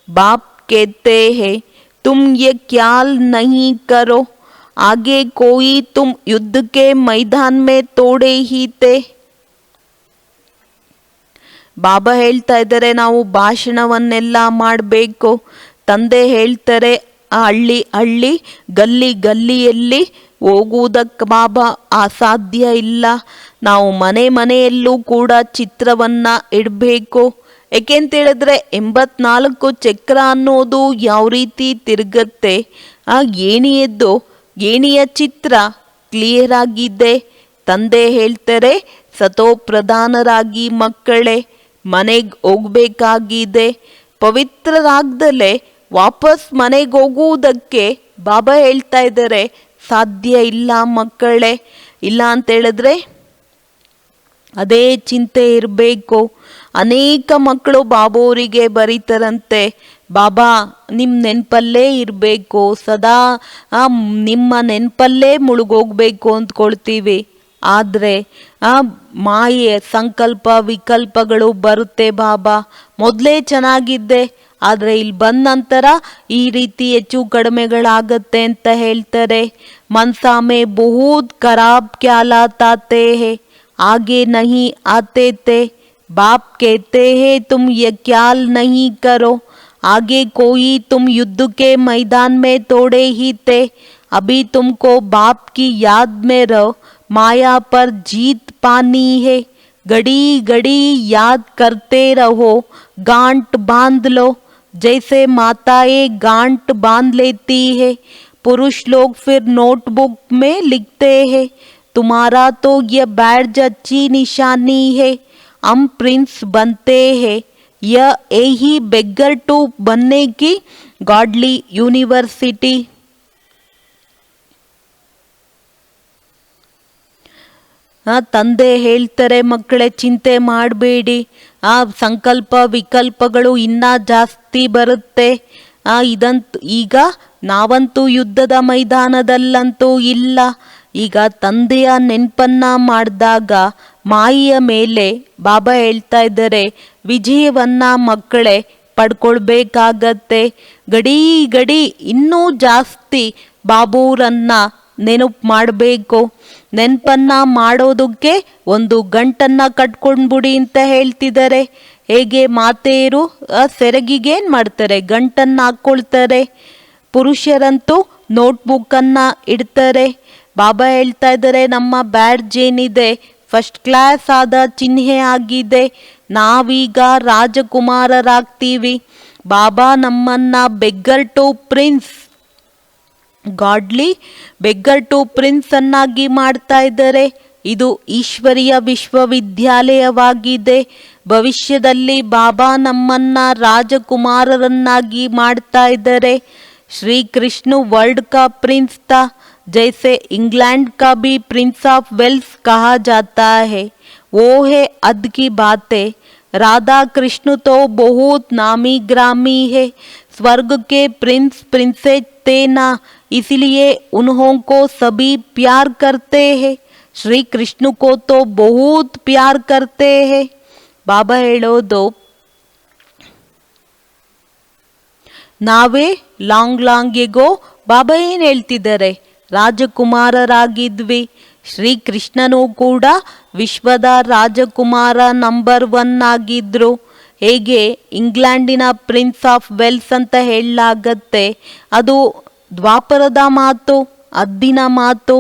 बाप कहते हैं तुम ये ख्याल नहीं करो, आगे कोई तुम युद्ध के मैदान में तोड़े ही थे। ಬಾಬಾ ಹೇಳ್ತಾ ಇದ್ದಾರೆ ನಾವು ಭಾಷಣವನ್ನೆಲ್ಲ ಮಾಡಬೇಕು. ತಂದೆ ಹೇಳ್ತಾರೆ ಹಳ್ಳಿ ಹಳ್ಳಿ ಗಲ್ಲಿ ಗಲ್ಲಿಯಲ್ಲಿ ಹೋಗುವುದಕ್ಕೆ ಬಾಬಾ ಅಸಾಧ್ಯ ಇಲ್ಲ. ನಾವು ಮನೆ ಮನೆಯಲ್ಲೂ ಕೂಡ ಚಿತ್ರವನ್ನು ಇಡಬೇಕು. ಏಕೆಂತೇಳಿದ್ರೆ 84 ಚಕ್ರ ಅನ್ನೋದು ಯಾವ ರೀತಿ ತಿರುಗತ್ತೆ, ಆ ಏಣಿಯ ಚಿತ್ರ ಕ್ಲಿಯರ್ ಆಗಿದೆ. ತಂದೆ ಹೇಳ್ತಾರೆ ಸತೋ ಪ್ರಧಾನರಾಗಿ ಮಕ್ಕಳೇ ಮನೆಗೆ ಹೋಗ್ಬೇಕಾಗಿದೆ. ಪವಿತ್ರರಾಗ್ದಲೇ ವಾಪಸ್ ಮನೆಗೆ ಹೋಗುವುದಕ್ಕೆ ಬಾಬಾ ಹೇಳ್ತಾ ಇದ್ದಾರೆ ಸಾಧ್ಯ ಇಲ್ಲ ಮಕ್ಕಳೇ. ಇಲ್ಲ ಅಂತೇಳಿದ್ರೆ ಅದೇ ಚಿಂತೆ ಇರಬೇಕು. ಅನೇಕ ಮಕ್ಕಳು ಬಾಬೋರಿಗೆ ಬರೀತಾರಂತೆ, ಬಾಬಾ ನಿಮ್ಮ ನೆನಪಲ್ಲೇ ಇರಬೇಕು, ಸದಾ ನಿಮ್ಮ ನೆನಪಲ್ಲೇ ಮುಳುಗೋಗ್ಬೇಕು ಅಂದ್ಕೊಳ್ತೀವಿ. ಆದರೆ ಮಾಯೆ ಸಂಕಲ್ಪ ವಿಕಲ್ಪಗಳು ಬರುತ್ತೆ. ಬಾಬಾ ಮೊದಲೇ ಚೆನ್ನಾಗಿದ್ದೆ, ಆದರೆ ಇಲ್ಲಿ ಬಂದ ನಂತರ ಈ ರೀತಿ ಹೆಚ್ಚು ಕಡಿಮೆಗಳಾಗತ್ತೆ ಅಂತ ಹೇಳ್ತಾರೆ. ಮನ್ಸಾ ಮೇ ಬಹುತ್ ಖರಾಬ್ ಖ್ಯಾಲಾತ್ ಆತೆ ಹೇ, ಆಗೆ ನಹಿ ಆತೆ ತೆ. बाप कहते हैं तुम ये ख्याल नहीं करो, आगे कोई तुम युद्ध के मैदान में तोड़े ही थे। अभी तुमको बाप की याद में रहो, माया पर जीत पानी है। घड़ी घड़ी याद करते रहो, गांठ बांध लो जैसे माताएं गांठ बांध लेती है। पुरुष लोग फिर नोटबुक में लिखते हैं तुम्हारा तो ये बैज अच्छी निशानी है, हम प्रिंस बनते हैं। यह यही बेगर टू बनने की गॉडली यूनिवर्सिटी। ತಂದೆ ಹೇಳ್ತಾರೆ ಮಕ್ಕಳೇ ಚಿಂತೆ ಮಾಡಬೇಡಿ, ಆ ಸಂಕಲ್ಪ ವಿಕಲ್ಪಗಳು ಇನ್ನೂ ಜಾಸ್ತಿ ಬರುತ್ತೆ. ಈಗ ನಾವಂತೂ ಯುದ್ಧದ ಮೈದಾನದಲ್ಲಂತೂ ಇಲ್ಲ. ಈಗ ತಂದೆಯ ನೆನಪನ್ನ ಮಾಡಿದಾಗ ಮಾಯಿಯ ಮೇಲೆ ಬಾಬಾ ಹೇಳ್ತಾ ಇದ್ದಾರೆ ವಿಜಯವನ್ನ ಮಕ್ಕಳೇ ಪಡ್ಕೊಳ್ಬೇಕಾಗತ್ತೆ. ಗಡಿ ಗಡಿ ಇನ್ನೂ ಜಾಸ್ತಿ ಬಾಬೂರನ್ನ ನೆನಪು ಮಾಡಬೇಕು. ನೆನಪನ್ನ ಮಾಡೋದಕ್ಕೆ ಒಂದು ಗಂಟನ್ನ ಕಟ್ಕೊಂಡ್ಬಿಡಿ ಅಂತ ಹೇಳ್ತಿದ್ದಾರೆ. ಹೇಗೆ ಮಾತೆಯರು ಸೆರಗಿಗೆ ಮಾಡ್ತಾರೆ, ಗಂಟನ್ನ ಹಾಕ್ಕೊಳ್ತಾರೆ. ಪುರುಷರಂತೂ ನೋಟ್ಬುಕ್ಕನ್ನ ಇಡ್ತಾರೆ. ಬಾಬಾ ಹೇಳ್ತಾ ಇದ್ದಾರೆ ನಮ್ಮ ಬ್ಯಾಡ್ಜ್ ಏನಿದೆ ಫಸ್ಟ್ ಕ್ಲಾಸ್ ಆದ ಚಿಹ್ನೆ ಆಗಿದೆ, ನಾವೀಗ ರಾಜಕುಮಾರರಾಗ್ತೀವಿ. ಬಾಬಾ ನಮ್ಮನ್ನ beggar to prince, godly beggar to prince ಅನ್ನಾಗಿ ಮಾಡ್ತಾ ಇದ್ದಾರೆ. ಇದು ಈಶ್ವರೀಯ ವಿಶ್ವವಿದ್ಯಾಲಯವಾಗಿದೆ. ಭವಿಷ್ಯದಲ್ಲಿ ಬಾಬಾ ನಮ್ಮನ್ನ ರಾಜಕುಮಾರರನ್ನಾಗಿ ಮಾಡ್ತಾ ಇದ್ದಾರೆ. श्री कृष्ण वर्ल्ड का प्रिंस था, जैसे इंग्लैंड का भी प्रिंस ऑफ वेल्स कहा जाता है। वो है अद की बातें। राधा कृष्ण तो बहुत नामी ग्रामी है, स्वर्ग के प्रिंस प्रिंसेस थे ना, इसलिए उन्हों को सभी प्यार करते हैं। श्री कृष्ण को तो बहुत प्यार करते हैं. बाबा ಹೇಳೋದು ನಾವೇ ಲಾಂಗ್ ಬಾಬಾ ಏನು ಹೇಳ್ತಿದ್ದಾರೆ, ರಾಜಕುಮಾರರಾಗಿದ್ವಿ. ಶ್ರೀಕೃಷ್ಣನೂ ಕೂಡ ವಿಶ್ವದ ರಾಜಕುಮಾರ ನಂಬರ್ 1 ಆಗಿದ್ರು. ಹೇಗೆ ಇಂಗ್ಲೆಂಡಿನ ಪ್ರಿನ್ಸ್ ಆಫ್ ವೆಲ್ಸ್ ಅಂತ ಹೇಳಲಾಗತ್ತೆ, ಅದು ದ್ವಾಪರದ ಮಾತು, ಅದ್ದಿನ ಮಾತು.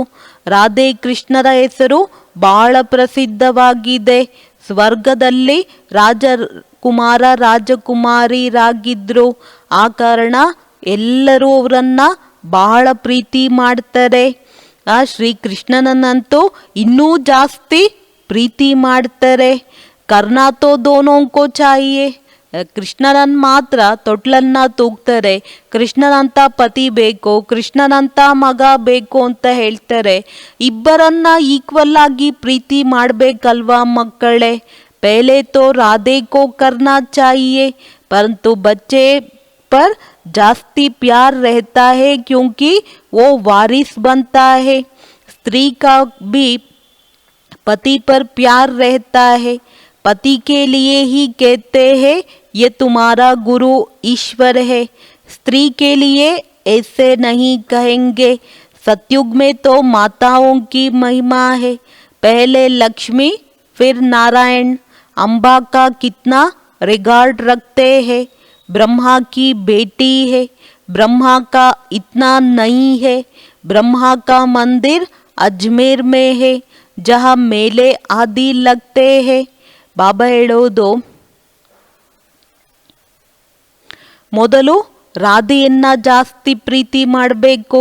ರಾಧೆ ಕೃಷ್ಣರ ಹೆಸರು ಬಹಳ ಪ್ರಸಿದ್ಧವಾಗಿದೆ. ಸ್ವರ್ಗದಲ್ಲಿ ರಾಜಕುಮಾರ ರಾಜಕುಮಾರಿರಾಗಿದ್ರು. ಆ ಕಾರಣ ಎಲ್ಲರೂ ಅವರನ್ನ ಬಹಳ ಪ್ರೀತಿ ಮಾಡ್ತಾರೆ. ಆ ಶ್ರೀಕೃಷ್ಣನನ್ನಂತೂ ಇನ್ನೂ ಜಾಸ್ತಿ ಪ್ರೀತಿ ಮಾಡ್ತಾರೆ. ಕರ್ನಾ ತೋ ದೋನೋಂಕೋ ಚಾಹಿಯೇ, ಕೃಷ್ಣನನ್ನು ಮಾತ್ರ ತೊಟ್ಲನ್ನ ತೂಗ್ತಾರೆ. ಕೃಷ್ಣನಂತ ಪತಿ ಬೇಕು, ಕೃಷ್ಣನಂತ ಮಗ ಬೇಕು ಅಂತ ಹೇಳ್ತಾರೆ. ಇಬ್ಬರನ್ನ ಈಕ್ವಲ್ ಆಗಿ ಪ್ರೀತಿ ಮಾಡಬೇಕಲ್ವಾ ಮಕ್ಕಳೇ. ಪಹಲೆ ತೋ ರಾಧೆ ಕೋ ಕರ್ನಾ ಚಾಹಿಯೇ, परंतु बच्चे पर जास्ती प्यार रहता है क्योंकि वो वारिस बनता है. स्त्री का भी पति पर प्यार रहता है. पति के लिए ही कहते हैं ये तुम्हारा गुरु ईश्वर है. स्त्री के लिए ऐसे नहीं कहेंगे. सतयुग में तो माताओं की महिमा है. पहले लक्ष्मी फिर नारायण. अम्बा का कितना रिगार्ड रखते हैं. ब्रह्मा की बेटी है. ब्रह्मा का इतना नहीं है. ब्रह्मा का मंदिर अजमेर में है जहाँ मेले आदि लगते हैं. ಬಾಬಾ ಹೇಳೋದು, ಮೊದಲು ರಾಧೆಯನ್ನ ಜಾಸ್ತಿ ಪ್ರೀತಿ ಮಾಡಬೇಕು.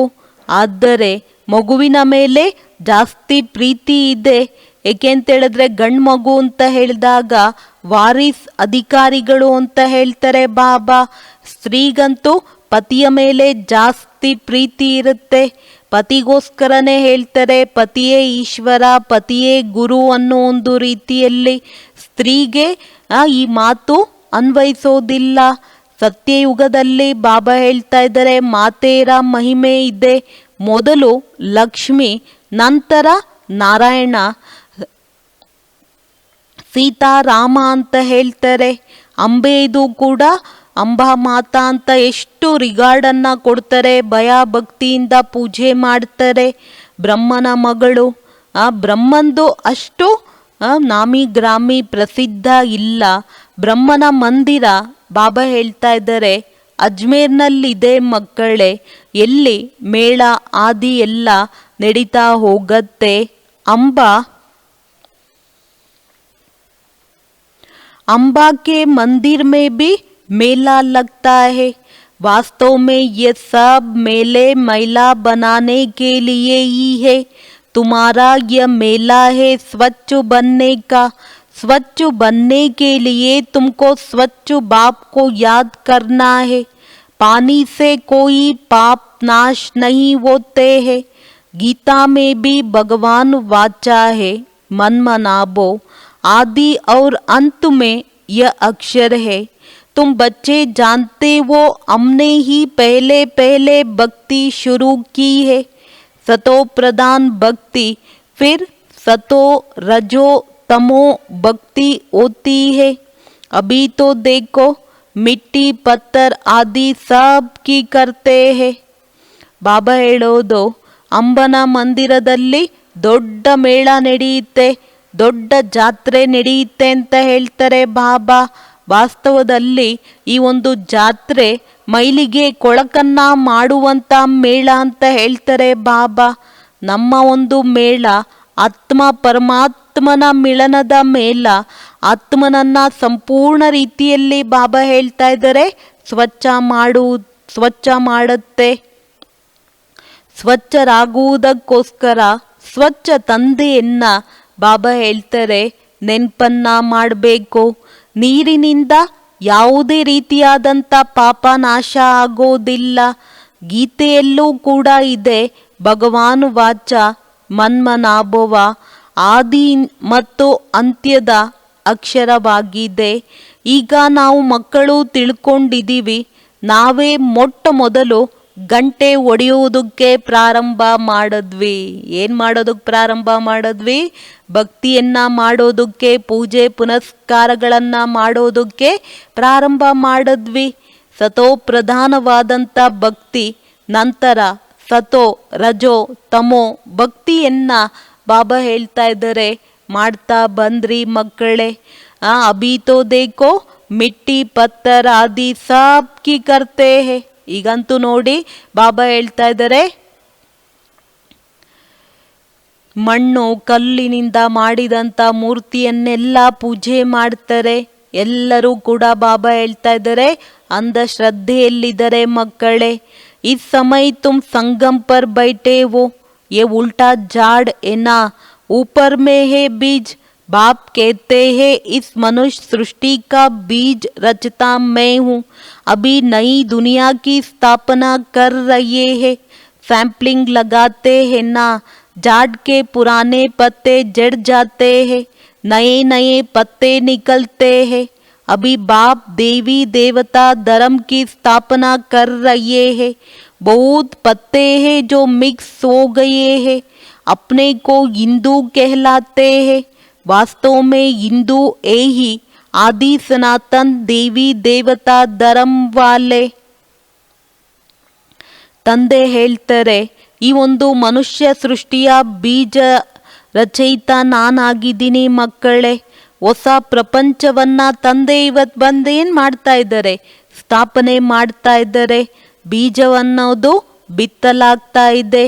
ಆದರೆ ಮಗುವಿನ ಮೇಲೆ ಜಾಸ್ತಿ ಪ್ರೀತಿ ಇದೆ. ಏಕೆಂತೇಳಿದ್ರೆ ಗಂಡು ಮಗು ಅಂತ ಹೇಳಿದಾಗ ವಾರಿಸ್ ಅಧಿಕಾರಿಗಳು ಅಂತ ಹೇಳ್ತಾರೆ ಬಾಬಾ. ಸ್ತ್ರೀಗಂತೂ ಪತಿಯ ಮೇಲೆ ಜಾಸ್ತಿ ಪ್ರೀತಿ ಇರುತ್ತೆ. ಪತಿಗೋಸ್ಕರನೇ ಹೇಳ್ತಾರೆ ಪತಿಯೇ ಈಶ್ವರ, ಪತಿಯೇ ಗುರು ಅನ್ನೋ ಒಂದು ರೀತಿಯಲ್ಲಿ. ಸ್ತ್ರೀಗೆ ಈ ಮಾತು ಅನ್ವಯಿಸೋದಿಲ್ಲ. ಸತ್ಯಯುಗದಲ್ಲಿ ಬಾಬಾ ಹೇಳ್ತಾ ಇದ್ದಾರೆ ಮಾತೆಯರ ಮಹಿಮೆ ಇದೆ. ಮೊದಲು ಲಕ್ಷ್ಮಿ, ನಂತರ ನಾರಾಯಣ, ಸೀತಾರಾಮ ಅಂತ ಹೇಳ್ತಾರೆ. ಅಂಬೆದು ಕೂಡ ಅಂಬಾ ಮಾತಾ ಅಂತ ಎಷ್ಟು ರಿಗಾರ್ಡನ್ನು ಕೊಡ್ತಾರೆ, ಭಯ ಭಕ್ತಿಯಿಂದ ಪೂಜೆ ಮಾಡ್ತಾರೆ. ಬ್ರಹ್ಮನ ಮಗಳು, ಆ ಬ್ರಹ್ಮಂದು ಅಷ್ಟು ನಾಮಿ ಗ್ರಾಮಿ ಪ್ರಸಿದ್ಧ ಇಲ್ಲ. ಬ್ರಹ್ಮನ ಮಂದಿರ ಬಾಬಾ ಹೇಳ್ತಾ ಇದ್ದಾರೆ ಅಜ್ಮೇರ್ನಲ್ಲಿದೆ ಮಕ್ಕಳೇ. ಎಲ್ಲಿ ಮೇಳ ಆದಿ ಎಲ್ಲ ನಡೀತಾ ಹೋಗತ್ತೆ. अम्बा के मंदिर में भी मेला लगता है. वास्तव में ये सब मेले महिला बनाने के लिए ही है. तुम्हारा यह मेला है स्वच्छ बनने का. स्वच्छ बनने के लिए तुमको स्वच्छ बाप को याद करना है. पानी से कोई पाप नाश नहीं होते हैं. गीता में भी भगवान वाचा है मन मनाबो. आदि और अंत में यह अक्षर है. तुम बच्चे जानते हो हमने ही पहले पहले भक्ति शुरू की है. सतो प्रधान भक्ति, फिर सतो रजो तमो भक्ति होती है. अभी तो देखो मिट्टी पत्थर आदि सब की करते हैं. ಬಾಬಾ ಹೇಳೋದು ಅಂಬನ ಮಂದಿರದಲ್ಲಿ ದೊಡ್ಡ ಮೇಳ ನಡೆಯುತ್ತೆ, ದೊಡ್ಡ ಜಾತ್ರೆ ನಡೆಯುತ್ತೆ ಅಂತ ಹೇಳ್ತಾರೆ ಬಾಬಾ. ವಾಸ್ತವದಲ್ಲಿ ಈ ಒಂದು ಜಾತ್ರೆ ಮೈಲಿಗೆ ಕೊಳಕನ್ನ ಮಾಡುವಂಥ ಮೇಳ ಅಂತ ಹೇಳ್ತಾರೆ ಬಾಬಾ. ನಮ್ಮ ಒಂದು ಮೇಳ ಆತ್ಮ ಪರಮಾತ್ಮನ ಮಿಲನದ ಮೇಳ. ಆತ್ಮನನ್ನ ಸಂಪೂರ್ಣ ರೀತಿಯಲ್ಲಿ ಬಾಬಾ ಹೇಳ್ತಾ ಇದ್ದಾರೆ ಸ್ವಚ್ಛ ಮಾಡುತ್ತೆ. ಸ್ವಚ್ಛರಾಗುವುದಕ್ಕೋಸ್ಕರ ಸ್ವಚ್ಛ ತಂದೆಯನ್ನ ಬಾಬಾ ಹೇಳ್ತಾರೆ ನೆನಪನ್ನ ಮಾಡಬೇಕು. ನೀರಿನಿಂದ ಯಾವುದೇ ರೀತಿಯಾದಂಥ ಪಾಪ ನಾಶ ಆಗೋದಿಲ್ಲ. ಗೀತೆಯಲ್ಲೂ ಕೂಡ ಇದೆ ಭಗವಾನ್ ವಾಚ ಮನ್ಮನಾಭವ, ಆದಿ ಮತ್ತು ಅಂತ್ಯದ ಅಕ್ಷರವಾಗಿದೆ. ಈಗ ನಾವು ಮಕ್ಕಳು ತಿಳ್ಕೊಂಡಿದ್ದೀವಿ. ನಾವೇ ಮೊಟ್ಟ ಮೊದಲು ಗಂಟೆ ಹೊಡೆಯುವುದಕ್ಕೆ ಪ್ರಾರಂಭ ಮಾಡಿದ್ವಿ. ಏನು ಮಾಡೋದಕ್ಕೆ ಪ್ರಾರಂಭ ಮಾಡಿದ್ವಿ? ಭಕ್ತಿಯನ್ನು ಮಾಡೋದಕ್ಕೆ, ಪೂಜೆ ಪುನಸ್ಕಾರಗಳನ್ನು ಮಾಡೋದಕ್ಕೆ ಪ್ರಾರಂಭ ಮಾಡಿದ್ವಿ. ಸತೋ ಪ್ರಧಾನವಾದಂಥ ಭಕ್ತಿ, ನಂತರ ಸತೋ ರಜೋ ತಮೋ ಭಕ್ತಿಯನ್ನು ಬಾಬಾ ಹೇಳ್ತಾ ಇದ್ದಾರೆ ಮಾಡ್ತಾ ಬಂದ್ರಿ ಮಕ್ಕಳೇ. ಅಭಿ ತೋ ದೇಖೋ ಮಿಟ್ಟಿ ಪತ್ಥರ್ ಆದಿ ಸಬ್ ಕಿ ಕರ್ತೆ ಹೇ. ಈಗಂತೂ ನೋಡಿ ಬಾಬಾ ಹೇಳ್ತಾ ಇದ್ದಾರೆ ಮಣ್ಣು ಕಲ್ಲಿನಿಂದ ಮಾಡಿದಂಥ ಮೂರ್ತಿಯನ್ನೆಲ್ಲ ಪೂಜೆ ಮಾಡ್ತಾರೆ. ಎಲ್ಲರೂ ಕೂಡ ಬಾಬಾ ಹೇಳ್ತಾ ಇದ್ದಾರೆ ಅಂಧಶ್ರದ್ಧೆಯಲ್ಲಿದ್ದಾರೆ ಮಕ್ಕಳೇ. इस समय तुम संगम पर बैठे हो, ये उल्टा झाड़ है ना, ऊपर में है बीज। बाप कहते हैं इस मनुष्य सृष्टि का बीज रचता मैं हूँ, अभी नई दुनिया की स्थापना कर रहे हैं। सैंपलिंग लगाते हैं ना, झाड़ के पुराने पत्ते जड़ जाते हैं, नए नए पत्ते निकलते हैं। अभी बाप देवी देवता धर्म की स्थापना कर रहे हैं। बहुत पत्ते हैं जो मिक्स हो गए हैं, अपने को हिंदू कहलाते हैं। वास्तव में हिंदू ही आदि सनातन देवी देवता धर्म वाले। ತಂದೆ ಹೇಳ್ತಾರೆ, ಈ ಒಂದು ಮನುಷ್ಯ ಸೃಷ್ಟಿಯ ಬೀಜ ರಚಯಿತ ನಾನಾಗಿದ್ದೀನಿ ಮಕ್ಕಳೇ. ಹೊಸ ಪ್ರಪಂಚವನ್ನ ತಂದೆ ಇವತ್ತು ಬಂದು ಏನು ಮಾಡ್ತಾ ಇದ್ದಾರೆ, ಸ್ಥಾಪನೆ ಮಾಡ್ತಾ ಇದ್ದಾರೆ. ಬೀಜವನ್ನೋದು ಬಿತ್ತಲಾಗ್ತಾ ಇದೆ.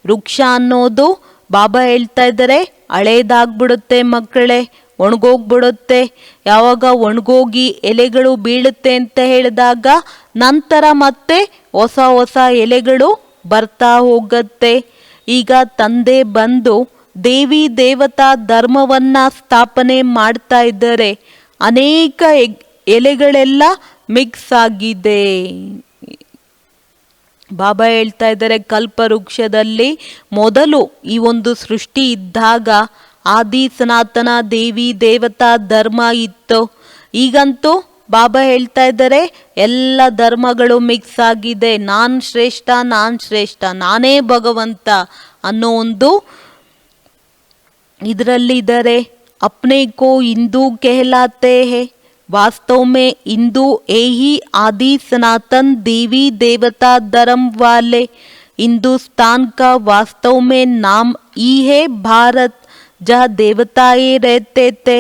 ವೃಕ್ಷ ಅನ್ನೋದು ಬಾಬಾ ಹೇಳ್ತಾ ಇದ್ದಾರೆ ಹಳೇದಾಗ್ಬಿಡುತ್ತೆ ಮಕ್ಕಳೇ, ಒಣಗೋಗ್ಬಿಡುತ್ತೆ. ಯಾವಾಗ ಒಣಗೋಗಿ ಎಲೆಗಳು ಬೀಳುತ್ತೆ ಅಂತ ಹೇಳಿದಾಗ ನಂತರ ಮತ್ತೆ ಹೊಸ ಹೊಸ ಎಲೆಗಳು ಬರ್ತಾ ಹೋಗುತ್ತೆ. ಈಗ ತಂದೆ ಬಂದು ದೇವಿ ದೇವತಾ ಧರ್ಮವನ್ನ ಸ್ಥಾಪನೆ ಮಾಡ್ತಾ ಇದ್ದಾರೆ. ಅನೇಕ ಎಲೆಗಳೆಲ್ಲ ಮಿಕ್ಸ್ ಆಗಿದೆ. ಬಾಬಾ ಹೇಳ್ತಾ ಇದ್ದಾರೆ ಕಲ್ಪವೃಕ್ಷದಲ್ಲಿ ಮೊದಲು ಈ ಒಂದು ಸೃಷ್ಟಿ ಇದ್ದಾಗ ಆದಿ ಸನಾತನ ದೇವಿ ದೇವತಾ ಧರ್ಮ ಇತ್ತು. ಈಗಂತೂ ಬಾಬಾ ಹೇಳ್ತಾ ಇದ್ದಾರೆ ಎಲ್ಲ ಧರ್ಮಗಳು ಮಿಕ್ಸ್ ಆಗಿದೆ, ನಾನ್ ಶ್ರೇಷ್ಠ, ನಾನೇ ಭಗವಂತ ಅನ್ನೋ ಒಂದು ಇದರಲ್ಲಿದ್ದಾರೆ. ಅಪ್ನೆ ಕೋ ಹಿಂದೂ कहलाते हैं, वास्तव में हिंदू ही आदि सनातन देवी देवता धर्म वाले। हिंदुस्तान का वास्तव में नाम ही है भारत, जहाँ देवताएं रहते थे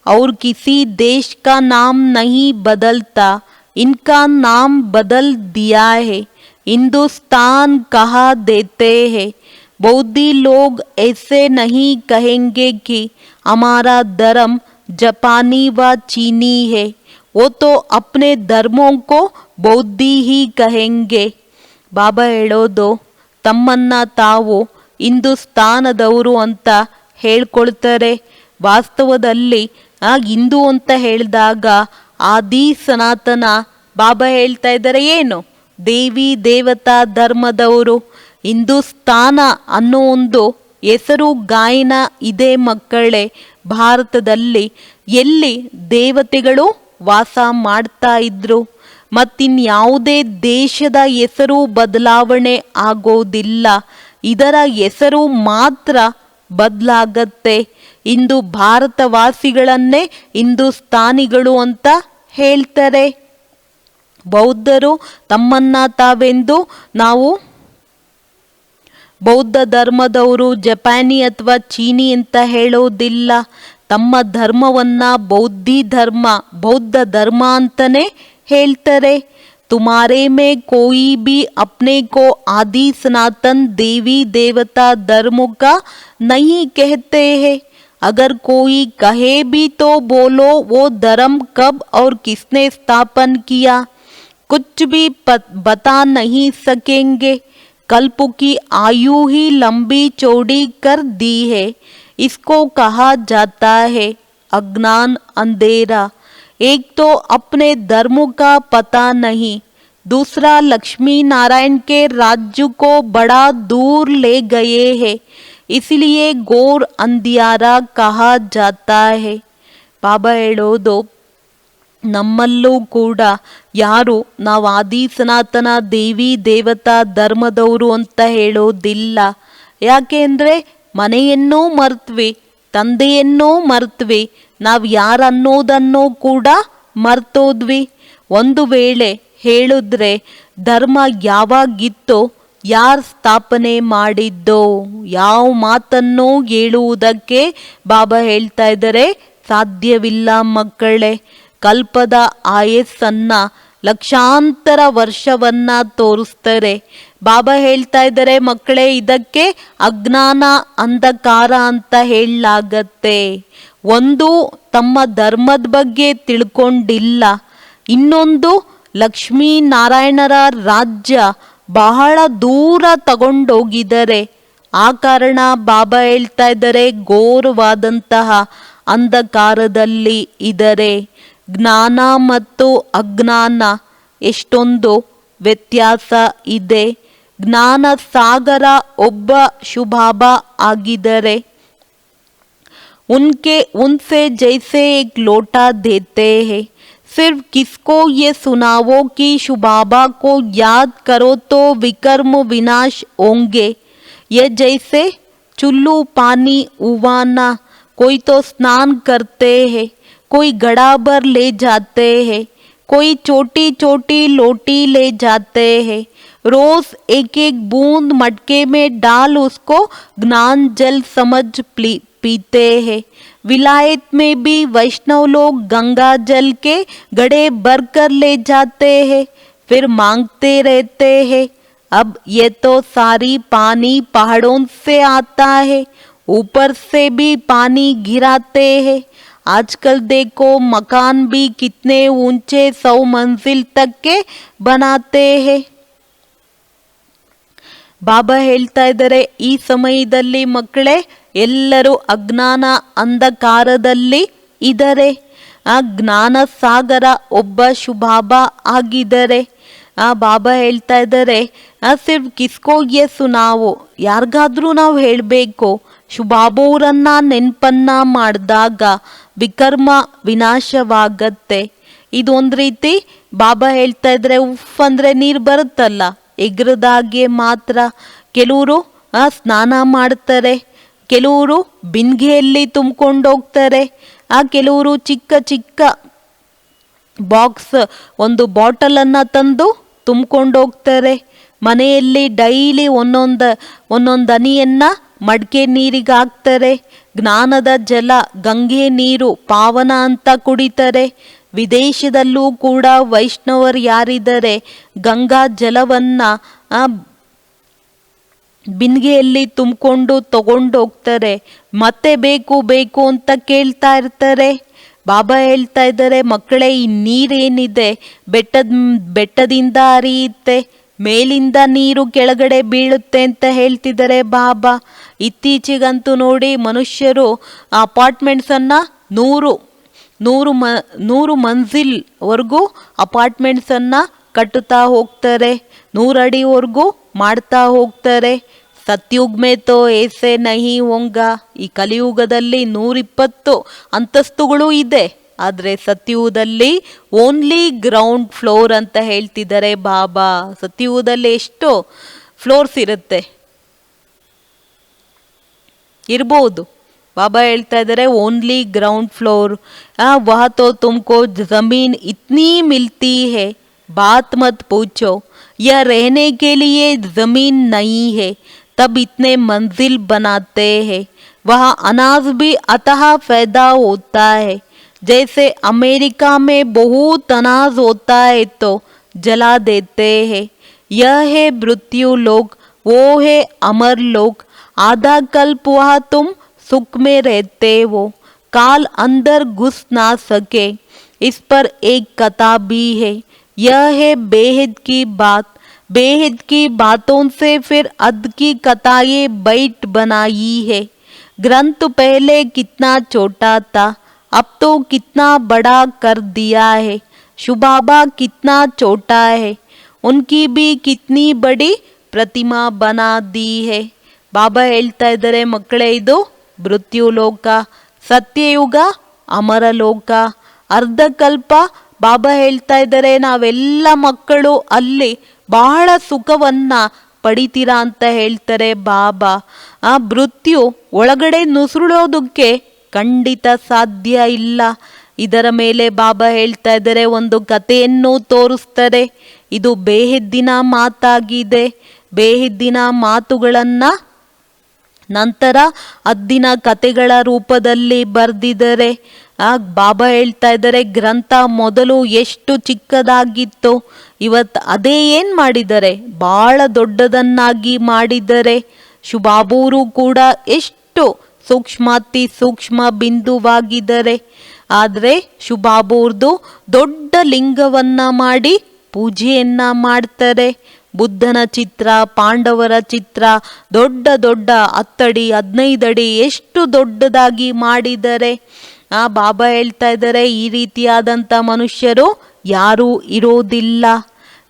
और किसी देश का नाम नहीं बदलता, इनका नाम बदल दिया है, हिंदुस्तान कहा देते हैं। बौद्धि लोग ऐसे नहीं कहेंगे कि हमारा धर्म जापानी व चीनी है, वो तो अपने धर्मों को बौद्धि ही कहेंगे. ಬಾಬಾ ಹೇಳೋದು ತಮ್ಮನ್ನ ತಾವು ಹಿಂದೂಸ್ತಾನದವರು ಅಂತ ಹೇಳ್ಕೊಳ್ತಾರೆ. ವಾಸ್ತವದಲ್ಲಿ ಹಿಂದೂ ಅಂತ ಹೇಳಿದಾಗ ಆದಿ ಸನಾತನ ಬಾಬಾ ಹೇಳ್ತಾ ಇದ್ದಾರೆ ಏನು, ದೇವಿ ದೇವತಾ ಧರ್ಮದವರು. ಹಿಂದೂಸ್ತಾನ ಅನ್ನೋ ಒಂದು ಹೆಸರು ಗಾಯನ ಇದೆ ಮಕ್ಕಳೇ. ಭಾರತದಲ್ಲಿ ಎಲ್ಲಿ ದೇವತೆಗಳು ವಾಸ ಮಾಡ್ತಾ ಇದ್ರು, ಮತ್ತಿನ್ಯಾವುದೇ ದೇಶದ ಹೆಸರು ಬದಲಾವಣೆ ಆಗೋದಿಲ್ಲ, ಇದರ ಹೆಸರು ಮಾತ್ರ ಬದಲಾಗತ್ತೆ. ಇಂದು ಭಾರತವಾಸಿಗಳನ್ನೇ ಹಿಂದೂಸ್ತಾನಿಗಳು ಅಂತ ಹೇಳ್ತಾರೆ. ಬೌದ್ಧರು ತಮ್ಮನ್ನ ತಾವೆಂದು ನಾವು ಬೌದ್ಧ ಧರ್ಮದವರು ಜಪಾನಿ ಅಥವಾ ಚೀನಿ ಅಂತ ಹೇಳೋದಿಲ್ಲ. ತಮ್ಮ ಧರ್ಮವನ್ನ ಬೌದ್ಧ ಧರ್ಮ ಅಂತಾನೆ ಹೇಳ್ತಾರೆ. तुम्हारे में कोई भी अपने को आदि सनातन देवी देवता धर्म का नहीं कहते हैं. अगर कोई कहे भी तो बोलो वो धर्म कब और किसने स्थापन किया, कुछ भी बता नहीं सकेंगे. कल्प की आयु ही लंबी चौड़ी कर दी है, इसको कहा जाता है अज्ञान अंधेरा. एक तो अपने धर्म का पता नहीं, दूसरा लक्ष्मी नारायण के राज्य को बड़ा दूर ले गए हैं, इसलिए घोर अंधियारा कहा जाता है. ಬಾಬಾ ಹೇಳೋದು ನಮ್ಮಲ್ಲೂ ಕೂಡ ಯಾರು ನಾವು ಆದಿ ಸನಾತನ ದೇವಿ ದೇವತಾ ಧರ್ಮದವರು ಅಂತ ಹೇಳೋದಿಲ್ಲ. ಯಾಕೆ ಅಂದರೆ ಮನೆಯನ್ನೂ ಮರ್ತ್ವಿ, ತಂದೆಯನ್ನೂ ಮರ್ತ್ವಿ, ನಾವು ಯಾರನ್ನೋದನ್ನೋ ಕೂಡ ಮರ್ತೋದ್ವಿ. ಒಂದು ವೇಳೆ ಹೇಳಿದ್ರೆ ಧರ್ಮ ಯಾವಾಗಿತ್ತೋ, ಯಾರು ಸ್ಥಾಪನೆ ಮಾಡಿದ್ದೋ, ಯಾವ ಮಾತನ್ನೋ ಹೇಳುವುದಕ್ಕೆ ಬಾಬಾ ಹೇಳ್ತಾ ಇದ್ದಾರೆ ಸಾಧ್ಯವಿಲ್ಲ ಮಕ್ಕಳೇ. ಕಲ್ಪದ ಆಯಸ್ಸನ್ನ ಲಕ್ಷಾಂತರ ವರ್ಷವನ್ನ ತೋರಿಸ್ತಾರೆ. ಬಾಬಾ ಹೇಳ್ತಾ ಇದ್ದಾರೆ ಮಕ್ಕಳೇ, ಇದಕ್ಕೆ ಅಜ್ಞಾನ ಅಂಧಕಾರ ಅಂತ ಹೇಳಲಾಗತ್ತೆ. ಒಂದು ತಮ್ಮ ಧರ್ಮದ ಬಗ್ಗೆ ತಿಳ್ಕೊಂಡಿಲ್ಲ, ಇನ್ನೊಂದು ಲಕ್ಷ್ಮೀ ನಾರಾಯಣರ ರಾಜ್ಯ ಬಹಳ ದೂರ ತಗೊಂಡೋಗಿದ್ದಾರೆ. ಆ ಕಾರಣ ಬಾಬಾ ಹೇಳ್ತಾ ಇದ್ದಾರೆ, ಘೋರವಾದಂತಹ ಅಂಧಕಾರದಲ್ಲಿ ಇದ್ದಾರೆ. ಜ್ಞಾನ ಮತ್ತು ಅಜ್ಞಾನ ಎಷ್ಟೊಂದು ವ್ಯತ್ಯಾಸ ಇದೆ. ಜ್ಞಾನ ಸಾಗರ ಒಬ್ಬ ಶುಭಾಬಾ ಆಗಿದ್ದಾರೆ. उनसे जैसे एक लोटा देते हैं, सिर्फ किसको ये सुनाओ कि शुभाबा को याद करो तो विकर्म विनाश होंगे. ये जैसे चुल्लू पानी उबाना, कोई तो स्नान करते हैं, कोई घड़ा भर ले जाते हैं, कोई छोटी छोटी लोटी ले जाते हैं. रोज एक एक बूंद मटके में डाल उसको ज्ञान जल समझ पीते हैं. विलायत में भी वैष्णव लोग गंगा जल के घड़े भर कर ले जाते हैं, फिर मांगते रहते हैं. अब ये तो सारी पानी पहाड़ों से आता है, ऊपर से भी पानी गिराते हैं. आजकल देखो मकान भी कितने ऊंचे 100 मंजिल तक के बनाते हैं. ಬಾಬಾ ಹೇಳ್ತಾ ಇದ್ದಾರೆ, ಈ ಸಮಯದಲ್ಲಿ ಮಕ್ಕಳೇ ಎಲ್ಲರೂ ಅಜ್ಞಾನ ಅಂಧಕಾರದಲ್ಲಿ ಇದ್ದಾರೆ. ಆ ಜ್ಞಾನ ಸಾಗರ ಒಬ್ಬ ಶುಭಾಬಾ ಆಗಿದ್ದಾರೆ. ಆ ಬಾಬಾ ಹೇಳ್ತಾ ಇದ್ದಾರೆ, ಸಿರ್ಫ್ ಕಿಸ್ಕೋ ಎಸ್ಸು ನಾವು ಯಾರಿಗಾದ್ರೂ ನಾವು ಹೇಳಬೇಕು. ಶುಭಾಬೂರನ್ನ ನೆನಪನ್ನ ಮಾಡಿದಾಗ ವಿಕರ್ಮ ವಿನಾಶವಾಗತ್ತೆ. ಇದೊಂದು ರೀತಿ ಬಾಬಾ ಹೇಳ್ತಾ ಇದ್ರೆ, ಉಫ್ ಅಂದರೆ ನೀರು ಬರುತ್ತಲ್ಲ, ಎಗ್ರದಾಗೆ ಮಾತ್ರ. ಕೆಲವರು ಸ್ನಾನ ಮಾಡ್ತಾರೆ, ಕೆಲವರು ಬಿಂದಿಗೆಯಲ್ಲಿ ತುಂಬಿಕೊಂಡೋಗ್ತಾರೆ, ಕೆಲವರು ಚಿಕ್ಕ ಚಿಕ್ಕ ಬಾಕ್ಸ್ ಒಂದು ಬಾಟಲನ್ನು ತಂದು ತುಂಬಿಕೊಂಡೋಗ್ತಾರೆ. ಮನೆಯಲ್ಲಿ ಡೈಲಿ ಒಂದೊಂದು ಹನಿಯನ್ನು ಮಡಿಕೆ ನೀರಿಗೆ ಹಾಕ್ತಾರೆ. ಜ್ಞಾನದ ಜಲ ಗಂಗೆ ನೀರು ಪಾವನ ಅಂತ ಕುಡಿತಾರೆ. ವಿದೇಶದಲ್ಲೂ ಕೂಡ ವೈಷ್ಣವರು ಯಾರಿದ್ದಾರೆ ಗಂಗಾ ಜಲವನ್ನು ಬಿಂದಿಗೆಯಲ್ಲಿ ತುಂಬಿಕೊಂಡು ತಗೊಂಡೋಗ್ತಾರೆ. ಮತ್ತೆ ಬೇಕು ಬೇಕು ಅಂತ ಕೇಳ್ತಾ ಇರ್ತಾರೆ. ಬಾಬಾ ಹೇಳ್ತಾ ಇದ್ದಾರೆ, ಮಕ್ಕಳೇ ಈ ನೀರೇನಿದೆ ಬೆಟ್ಟದಿಂದ ಹರಿಯುತ್ತೆ, ಮೇಲಿಂದ ನೀರು ಕೆಳಗಡೆ ಬೀಳುತ್ತೆ ಅಂತ ಹೇಳ್ತಿದ್ದಾರೆ ಬಾಬಾ. ಇತ್ತೀಚೆಗಂತೂ ನೋಡಿ ಮನುಷ್ಯರು ಅಪಾರ್ಟ್ಮೆಂಟ್ಸನ್ನು 100 ಮಂಜಿಲ್ವರೆಗೂ ಅಪಾರ್ಟ್ಮೆಂಟ್ಸನ್ನು ಕಟ್ಟುತ್ತಾ ಹೋಗ್ತಾರೆ, 100 ಅಡಿವರೆಗೂ ಮಾಡ್ತಾ ಹೋಗ್ತಾರೆ. ಸತ್ಯುಗ್ ಮೇ ತೋ ಏಸೆ ನಹಿ ಹೋಂಗಾ, ಈ ಕಲಿಯುಗದಲ್ಲಿ 120 ಅಂತಸ್ತುಗಳು ಇದೆ, ಆದರೆ ಸತ್ಯುಗದಲ್ಲಿ ಓನ್ಲಿ ಗ್ರೌಂಡ್ ಫ್ಲೋರ್ ಅಂತ ಹೇಳ್ತಿದ್ದಾರೆ ಬಾಬಾ. ಸತ್ಯುಗದಲ್ಲಿ ಎಷ್ಟು ಫ್ಲೋರ್ಸ್ ಇರ್ಬೋದು. ಬಾಬಾ ಹೇಳ್ತಾ ಇದ್ದಾರೆ ಓನ್ಲಿ ಗ್ರೌಂಡ್ ಫ್ಲೋರ್. ವಹ ತೋ ತುಮಕೋ ಜಮೀನ್ ಇತ್ನಿ ಮಿಲ್ತಿ ಹೈ, ಬಾತ್ ಮತ್ ಪೂಛೋ. यह रहने के लिए ज़मीन नहीं है, तब इतने मंजिल बनाते हैं. वहाँ अनाज भी अतः पैदा होता है. जैसे अमेरिका में बहुत अनाज होता है तो जला देते हैं. यह है मृत्यु लोग, वो है अमर लोग. आधा कल्प वह तुम सुख में रहते हो, काल अंदर घुस ना सके. इस पर एक कथा भी है. यह है बेहद की बात. बेहद की बातों से फिर अद की कथाएं बैठ बनाई है. ग्रंथ पहले कितना छोटा था, अब तो कितना बड़ा कर दिया है. शुभाबा कितना छोटा है, उनकी भी कितनी बड़ी प्रतिमा बना दी है. ಬಾಬಾ ಹೇಳ್ತಾ ಇದ್ದಾರೆ, ಮಕ್ಕಳೇ ಇದು ಮೃತ್ಯು ಲೋಕ, ಸತ್ಯಯುಗ, ಅಮರ ಲೋಕ, ಅರ್ಧಕಲ್ಪ. ಬಾಬಾ ಹೇಳ್ತಾ ಇದ್ದಾರೆ ನಾವೆಲ್ಲ ಮಕ್ಕಳು ಅಲ್ಲಿ ಬಹಳ ಸುಖವನ್ನ ಪಡಿತೀರಾ ಅಂತ ಹೇಳ್ತಾರೆ ಬಾಬಾ. ಆ ಮೃತ್ಯು ಒಳಗಡೆ ನುಸುಳೋದಕ್ಕೆ ಖಂಡಿತ ಸಾಧ್ಯ ಇಲ್ಲ. ಇದರ ಮೇಲೆ ಬಾಬಾ ಹೇಳ್ತಾ ಇದ್ದಾರೆ ಒಂದು ಕಥೆಯನ್ನು ತೋರಿಸ್ತಾರೆ. ಇದು ಬೇಹದ್ದಿನ ಮಾತಾಗಿದೆ. ಬೇಹದ್ದಿನ ಮಾತುಗಳನ್ನು ನಂತರ ಅದ್ದಿನ ಕಥೆಗಳ ರೂಪದಲ್ಲಿ ಬರೆದಿದ್ದಾರೆ. ಬಾಬಾ ಹೇಳ್ತಾ ಇದ್ದಾರೆ ಗ್ರಂಥ ಮೊದಲು ಎಷ್ಟು ಚಿಕ್ಕದಾಗಿತ್ತು, ಇವತ್ತು ಅದೇ ಏನು ಮಾಡಿದ್ದಾರೆ, ಭಾಳ ದೊಡ್ಡದನ್ನಾಗಿ ಮಾಡಿದ್ದಾರೆ. ಶುಭಾಬೂರು ಕೂಡ ಎಷ್ಟು ಸೂಕ್ಷ್ಮಾತಿ ಸೂಕ್ಷ್ಮ ಬಿಂದುವಾಗಿದ್ದಾರೆ. ಆದರೆ ಶುಭಾಬೂರ್ದು ದೊಡ್ಡ ಲಿಂಗವನ್ನ ಮಾಡಿ ಪೂಜೆಯನ್ನ ಮಾಡ್ತಾರೆ. ಬುದ್ಧನ ಚಿತ್ರ, ಪಾಂಡವರ ಚಿತ್ರ, ದೊಡ್ಡ ದೊಡ್ಡ 10 ಅಡಿ 15 ಅಡಿ ಎಷ್ಟು ದೊಡ್ಡದಾಗಿ ಮಾಡಿದರೆ. ಬಾಬಾ ಹೇಳ್ತಾ ಇದ್ದಾರೆ, ಈ ರೀತಿಯಾದಂಥ ಮನುಷ್ಯರು ಯಾರೂ ಇರೋದಿಲ್ಲ.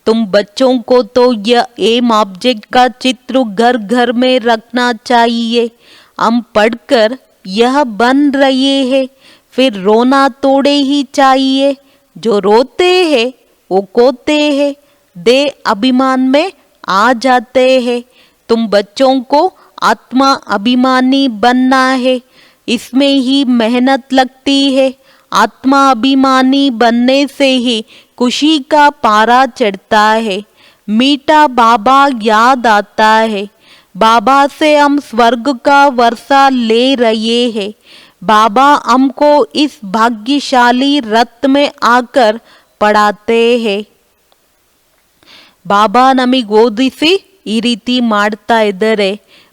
तुम बच्चों को तो यह एम ऑब्जेक्ट का चित्र घर घर में रखना चाहिए. हम पढ़कर यह बन रहे हैं, फिर रोना तोड़े ही चाहिए. जो रोते हैं वो खोते हैं, दे अभिमान में आ जाते हैं. तुम बच्चों को आत्मा अभिमानी बनना है, इसमें ही मेहनत लगती है. आत्मा अभिमानी बनने से ही खुशी का पारा चढ़ता है. मीठा बाबा याद आता है. बाबा से हम स्वर्ग का वर्षा ले रहे हैं. बाबा हमको इस भाग्यशाली रथ में आकर पढ़ाते हैं. ಬಾಬಾ ನಮಗೆ ಓದಿಸಿ ಈ ರೀತಿ ಮಾಡ್ತಾ ಇದ್ದಾರೆ.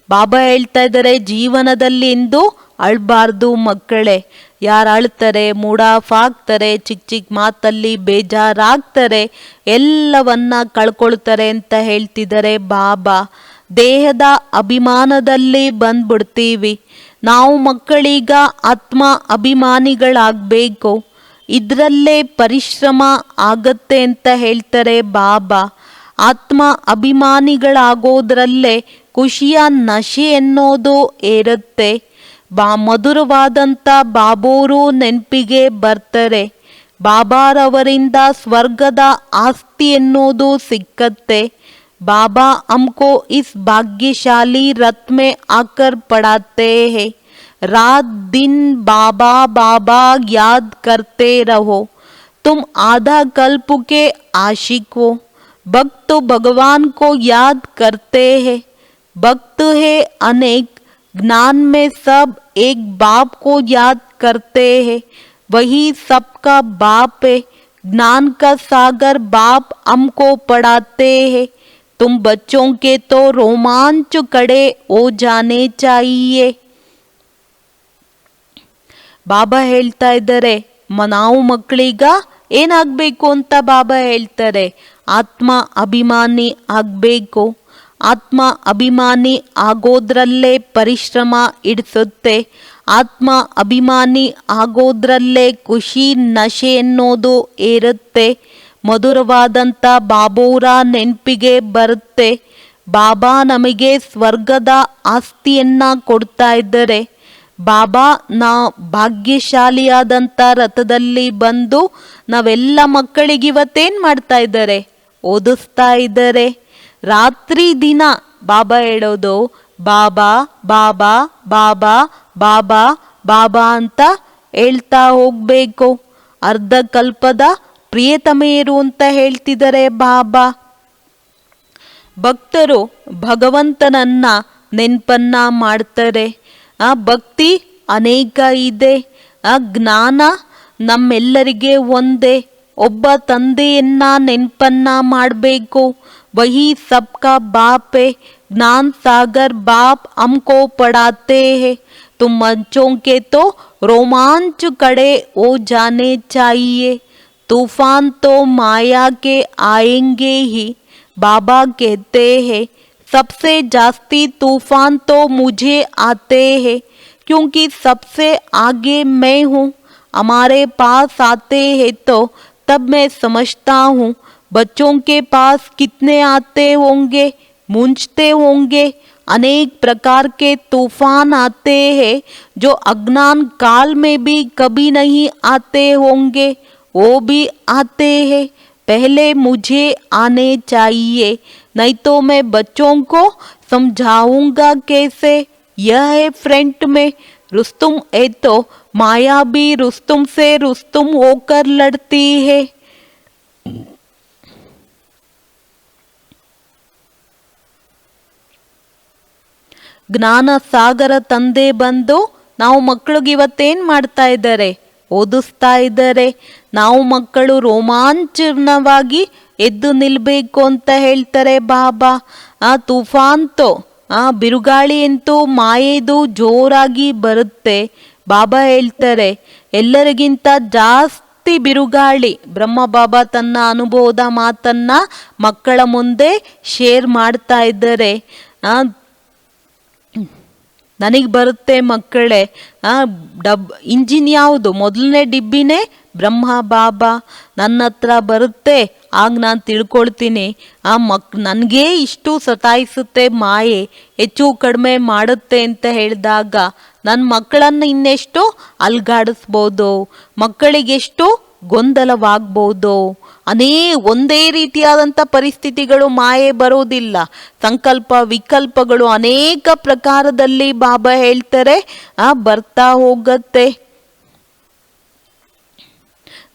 ಬಾಬಾ ಹೇಳ್ತಾ ಇದ್ದಾರೆ, ಜೀವನದಲ್ಲಿ ಎಂದು ಅಳ್ಬಾರ್ದು ಮಕ್ಕಳೇ. ಯಾರು ಅಳ್ತಾರೆ, ಮೂಡ್ ಆಫ್ ಆಗ್ತಾರೆ, ಚಿಕ್ಕ ಚಿಕ್ಕ ಮಾತಲ್ಲಿ ಬೇಜಾರಾಗ್ತಾರೆ, ಎಲ್ಲವನ್ನ ಕಳ್ಕೊಳ್ತಾರೆ ಅಂತ ಹೇಳ್ತಿದ್ದಾರೆ ಬಾಬಾ. ದೇಹದ ಅಭಿಮಾನದಲ್ಲಿ ಬಂದ್ಬಿಡ್ತೀವಿ. ನಾವು ಮಕ್ಕಳೀಗ ಆತ್ಮ ಅಭಿಮಾನಿಗಳಾಗಬೇಕು. ಇದರಲ್ಲೇ ಪರಿಶ್ರಮ ಆಗತ್ತೆ ಅಂತ ಹೇಳ್ತಾರೆ ಬಾಬಾ. ಆತ್ಮ ಅಭಿಮಾನಿಗಳಾಗೋದ್ರಲ್ಲೇ ಖುಷಿಯ ನಶೆ ಎನ್ನೋದು ಏರುತ್ತೆ. ಮಧುರವಾದಂಥ ಬಾಬೋರು ನೆನಪಿಗೆ ಬರ್ತಾರೆ. ಬಾಬಾರವರಿಂದ ಸ್ವರ್ಗದ ಆಸ್ತಿ ಎನ್ನುವುದು ಸಿಕ್ಕತ್ತೆ. बाबा हमको इस भाग्यशाली रथ में आकर पढ़ाते हैं. रात दिन बाबा बाबा याद करते रहो. तुम आधा कल्प के आशिक हो. भक्त भगवान को याद करते हैं. भक्त है अनेक, ज्ञान में सब एक बाप को याद करते हैं. वही सबका बाप है. ज्ञान का सागर बाप हमको पढ़ाते हैं. तुम बच्चों के तो रोमांच कड़े हो जाने चाहिए. ಬಾಬಾ ಹೇಳ್ತಾ ಇದ್ದಾರೆ, ನಾವು ಮಕ್ಕಳೀಗ ಏನಾಗಬೇಕು ಅಂತ ಬಾಬಾ ಹೇಳ್ತಾರೆ, ಆತ್ಮ ಅಭಿಮಾನಿ ಆಗಬೇಕು. ಆತ್ಮ ಅಭಿಮಾನಿ ಆಗೋದ್ರಲ್ಲೇ ಪರಿಶ್ರಮ ಇಡಿಸುತ್ತೆ. ಆತ್ಮ ಅಭಿಮಾನಿ ಆಗೋದ್ರಲ್ಲೇ ಖುಷಿ ನಶೆ ಎನ್ನೋದು ಏರುತ್ತೆ. ಮಧುರವಾದಂಥ ಬಾಬೋರ ನೆನಪಿಗೆ ಬರುತ್ತೆ. ಬಾಬಾ ನಮಗೆ ಸ್ವರ್ಗದ ಆಸ್ತಿಯನ್ನ ಕೊಡ್ತಾ ಇದ್ದಾರೆ. ಬಾಬಾ ಭಾಗ್ಯಶಾಲಿಯಾದಂಥ ರಥದಲ್ಲಿ ಬಂದು ನಾವೆಲ್ಲ ಮಕ್ಕಳಿಗೆ ಇವತ್ತೇನು ಮಾಡ್ತಾ ಇದ್ದಾರೆ, ಓದಿಸ್ತಾ ಇದ್ದಾರೆ. ರಾತ್ರಿ ದಿನ ಬಾಬಾ ಹೇಳೋದು ಬಾಬಾ ಬಾಬಾ ಬಾಬಾ ಬಾಬಾ ಬಾಬಾ ಅಂತ ಹೇಳ್ತಾ ಹೋಗ್ಬೇಕು. ಅರ್ಧ ಕಲ್ಪದ ಪ್ರಿಯತಮೆಯರು ಅಂತ ಹೇಳ್ತಿದ್ದಾರೆ ಬಾಬಾ. ಭಕ್ತರು ಭಗವಂತನನ್ನ ನೆನಪನ್ನ ಮಾಡ್ತಾರೆ. ಆ ಭಕ್ತಿ ಅನೇಕ ಇದೆ. ಆ ಜ್ಞಾನ ನಮ್ಮೆಲ್ಲರಿಗೆ ಒಂದೇ. ಒಬ್ಬ ತಂದೆಯನ್ನ ನೆನಪನ್ನ ಮಾಡಬೇಕು. ವಹಿ ಸಬ್ಕಾ ಬಾಪ್ ಹೈ. ज्ञान सागर बाप हमको पढ़ाते हैं. तुम बच्चों के तो रोमांच कड़े हो जाने चाहिए. तूफान तो माया के आएंगे ही. बाबा कहते हैं सबसे जास्ती तूफान तो मुझे आते हैं, क्योंकि सबसे आगे मैं हूँ. हमारे पास आते हैं तो तब मैं समझता हूँ बच्चों के पास कितने आते होंगे, मूंझते होंगे. अनेक प्रकार के तूफान आते हैं जो अज्ञान काल में भी कभी नहीं आते होंगे. वो भी आते हैं. पहले मुझे आने चाहिए, नहीं तो मैं बच्चों को समझाऊंगा कैसे. यह है फ्रंट में. रुस्तुम है तो माया भी रुस्तुम से रुस्तुम होकर लड़ती है. ಜ್ಞಾನ ಸಾಗರ ತಂದೆ ಬಂದು ನಾವು ಮಕ್ಕಳಿಗೆ ಇವತ್ತೇನು ಮಾಡ್ತಾ ಇದ್ದಾರೆ, ಓದಿಸ್ತಾ ಇದ್ದಾರೆ. ನಾವು ಮಕ್ಕಳು ರೋಮಾಂಚನವಾಗಿ ಎದ್ದು ನಿಲ್ಲಬೇಕು ಅಂತ ಹೇಳ್ತಾರೆ ಬಾಬಾ. ಆ ತುಫಾನ್ತೋ ಬಿರುಗಾಳಿ ಅಂತೂ ಮಾಯೆದು ಜೋರಾಗಿ ಬರುತ್ತೆ. ಬಾಬಾ ಹೇಳ್ತಾರೆ ಎಲ್ಲರಿಗಿಂತ ಜಾಸ್ತಿ ಮುಕ್ತಿ ಬಿರುಗಾಳಿ. ಬ್ರಹ್ಮ ಬಾಬಾ ತನ್ನ ಅನುಭವದ ಮಾತನ್ನ ಮಕ್ಕಳ ಮುಂದೆ ಶೇರ್ ಮಾಡ್ತಾ ಇದ್ದಾರೆ. ನನಗೆ ಬರುತ್ತೆ ಮಕ್ಕಳೇ, ಇಂಜಿನ್ ಯಾವುದು? ಮೊದಲನೇ ಡಿಬ್ಬಿನೇ ಬ್ರಹ್ಮ ಬಾಬಾ. ನನ್ನ ಹತ್ರ ಬರುತ್ತೆ, ಆಗ ನಾನು ತಿಳ್ಕೊಳ್ತೀನಿ ನನಗೇ ಇಷ್ಟು ಸತಾಯಿಸುತ್ತೆ ಮಾಯೆ, ಹೆಚ್ಚು ಕಡಿಮೆ ಮಾಡುತ್ತೆ ಅಂತ ಹೇಳಿದಾಗ ನನ್ನ ಮಕ್ಕಳನ್ನು ಇನ್ನೆಷ್ಟು ಅಲ್ಗಾಡಿಸ್ಬೋದು, ಮಕ್ಕಳಿಗೆಷ್ಟು ಗೊಂದಲವಾಗ್ಬೋದು. ಒಂದೇ ರೀತಿಯಾದಂಥ ಪರಿಸ್ಥಿತಿಗಳು ಮಾಯೆ ಬರೋದಿಲ್ಲ. ಸಂಕಲ್ಪ ವಿಕಲ್ಪಗಳು ಅನೇಕ ಪ್ರಕಾರದಲ್ಲಿ ಬಾಬಾ ಹೇಳ್ತಾರೆ ಬರ್ತಾ ಹೋಗತ್ತೆ.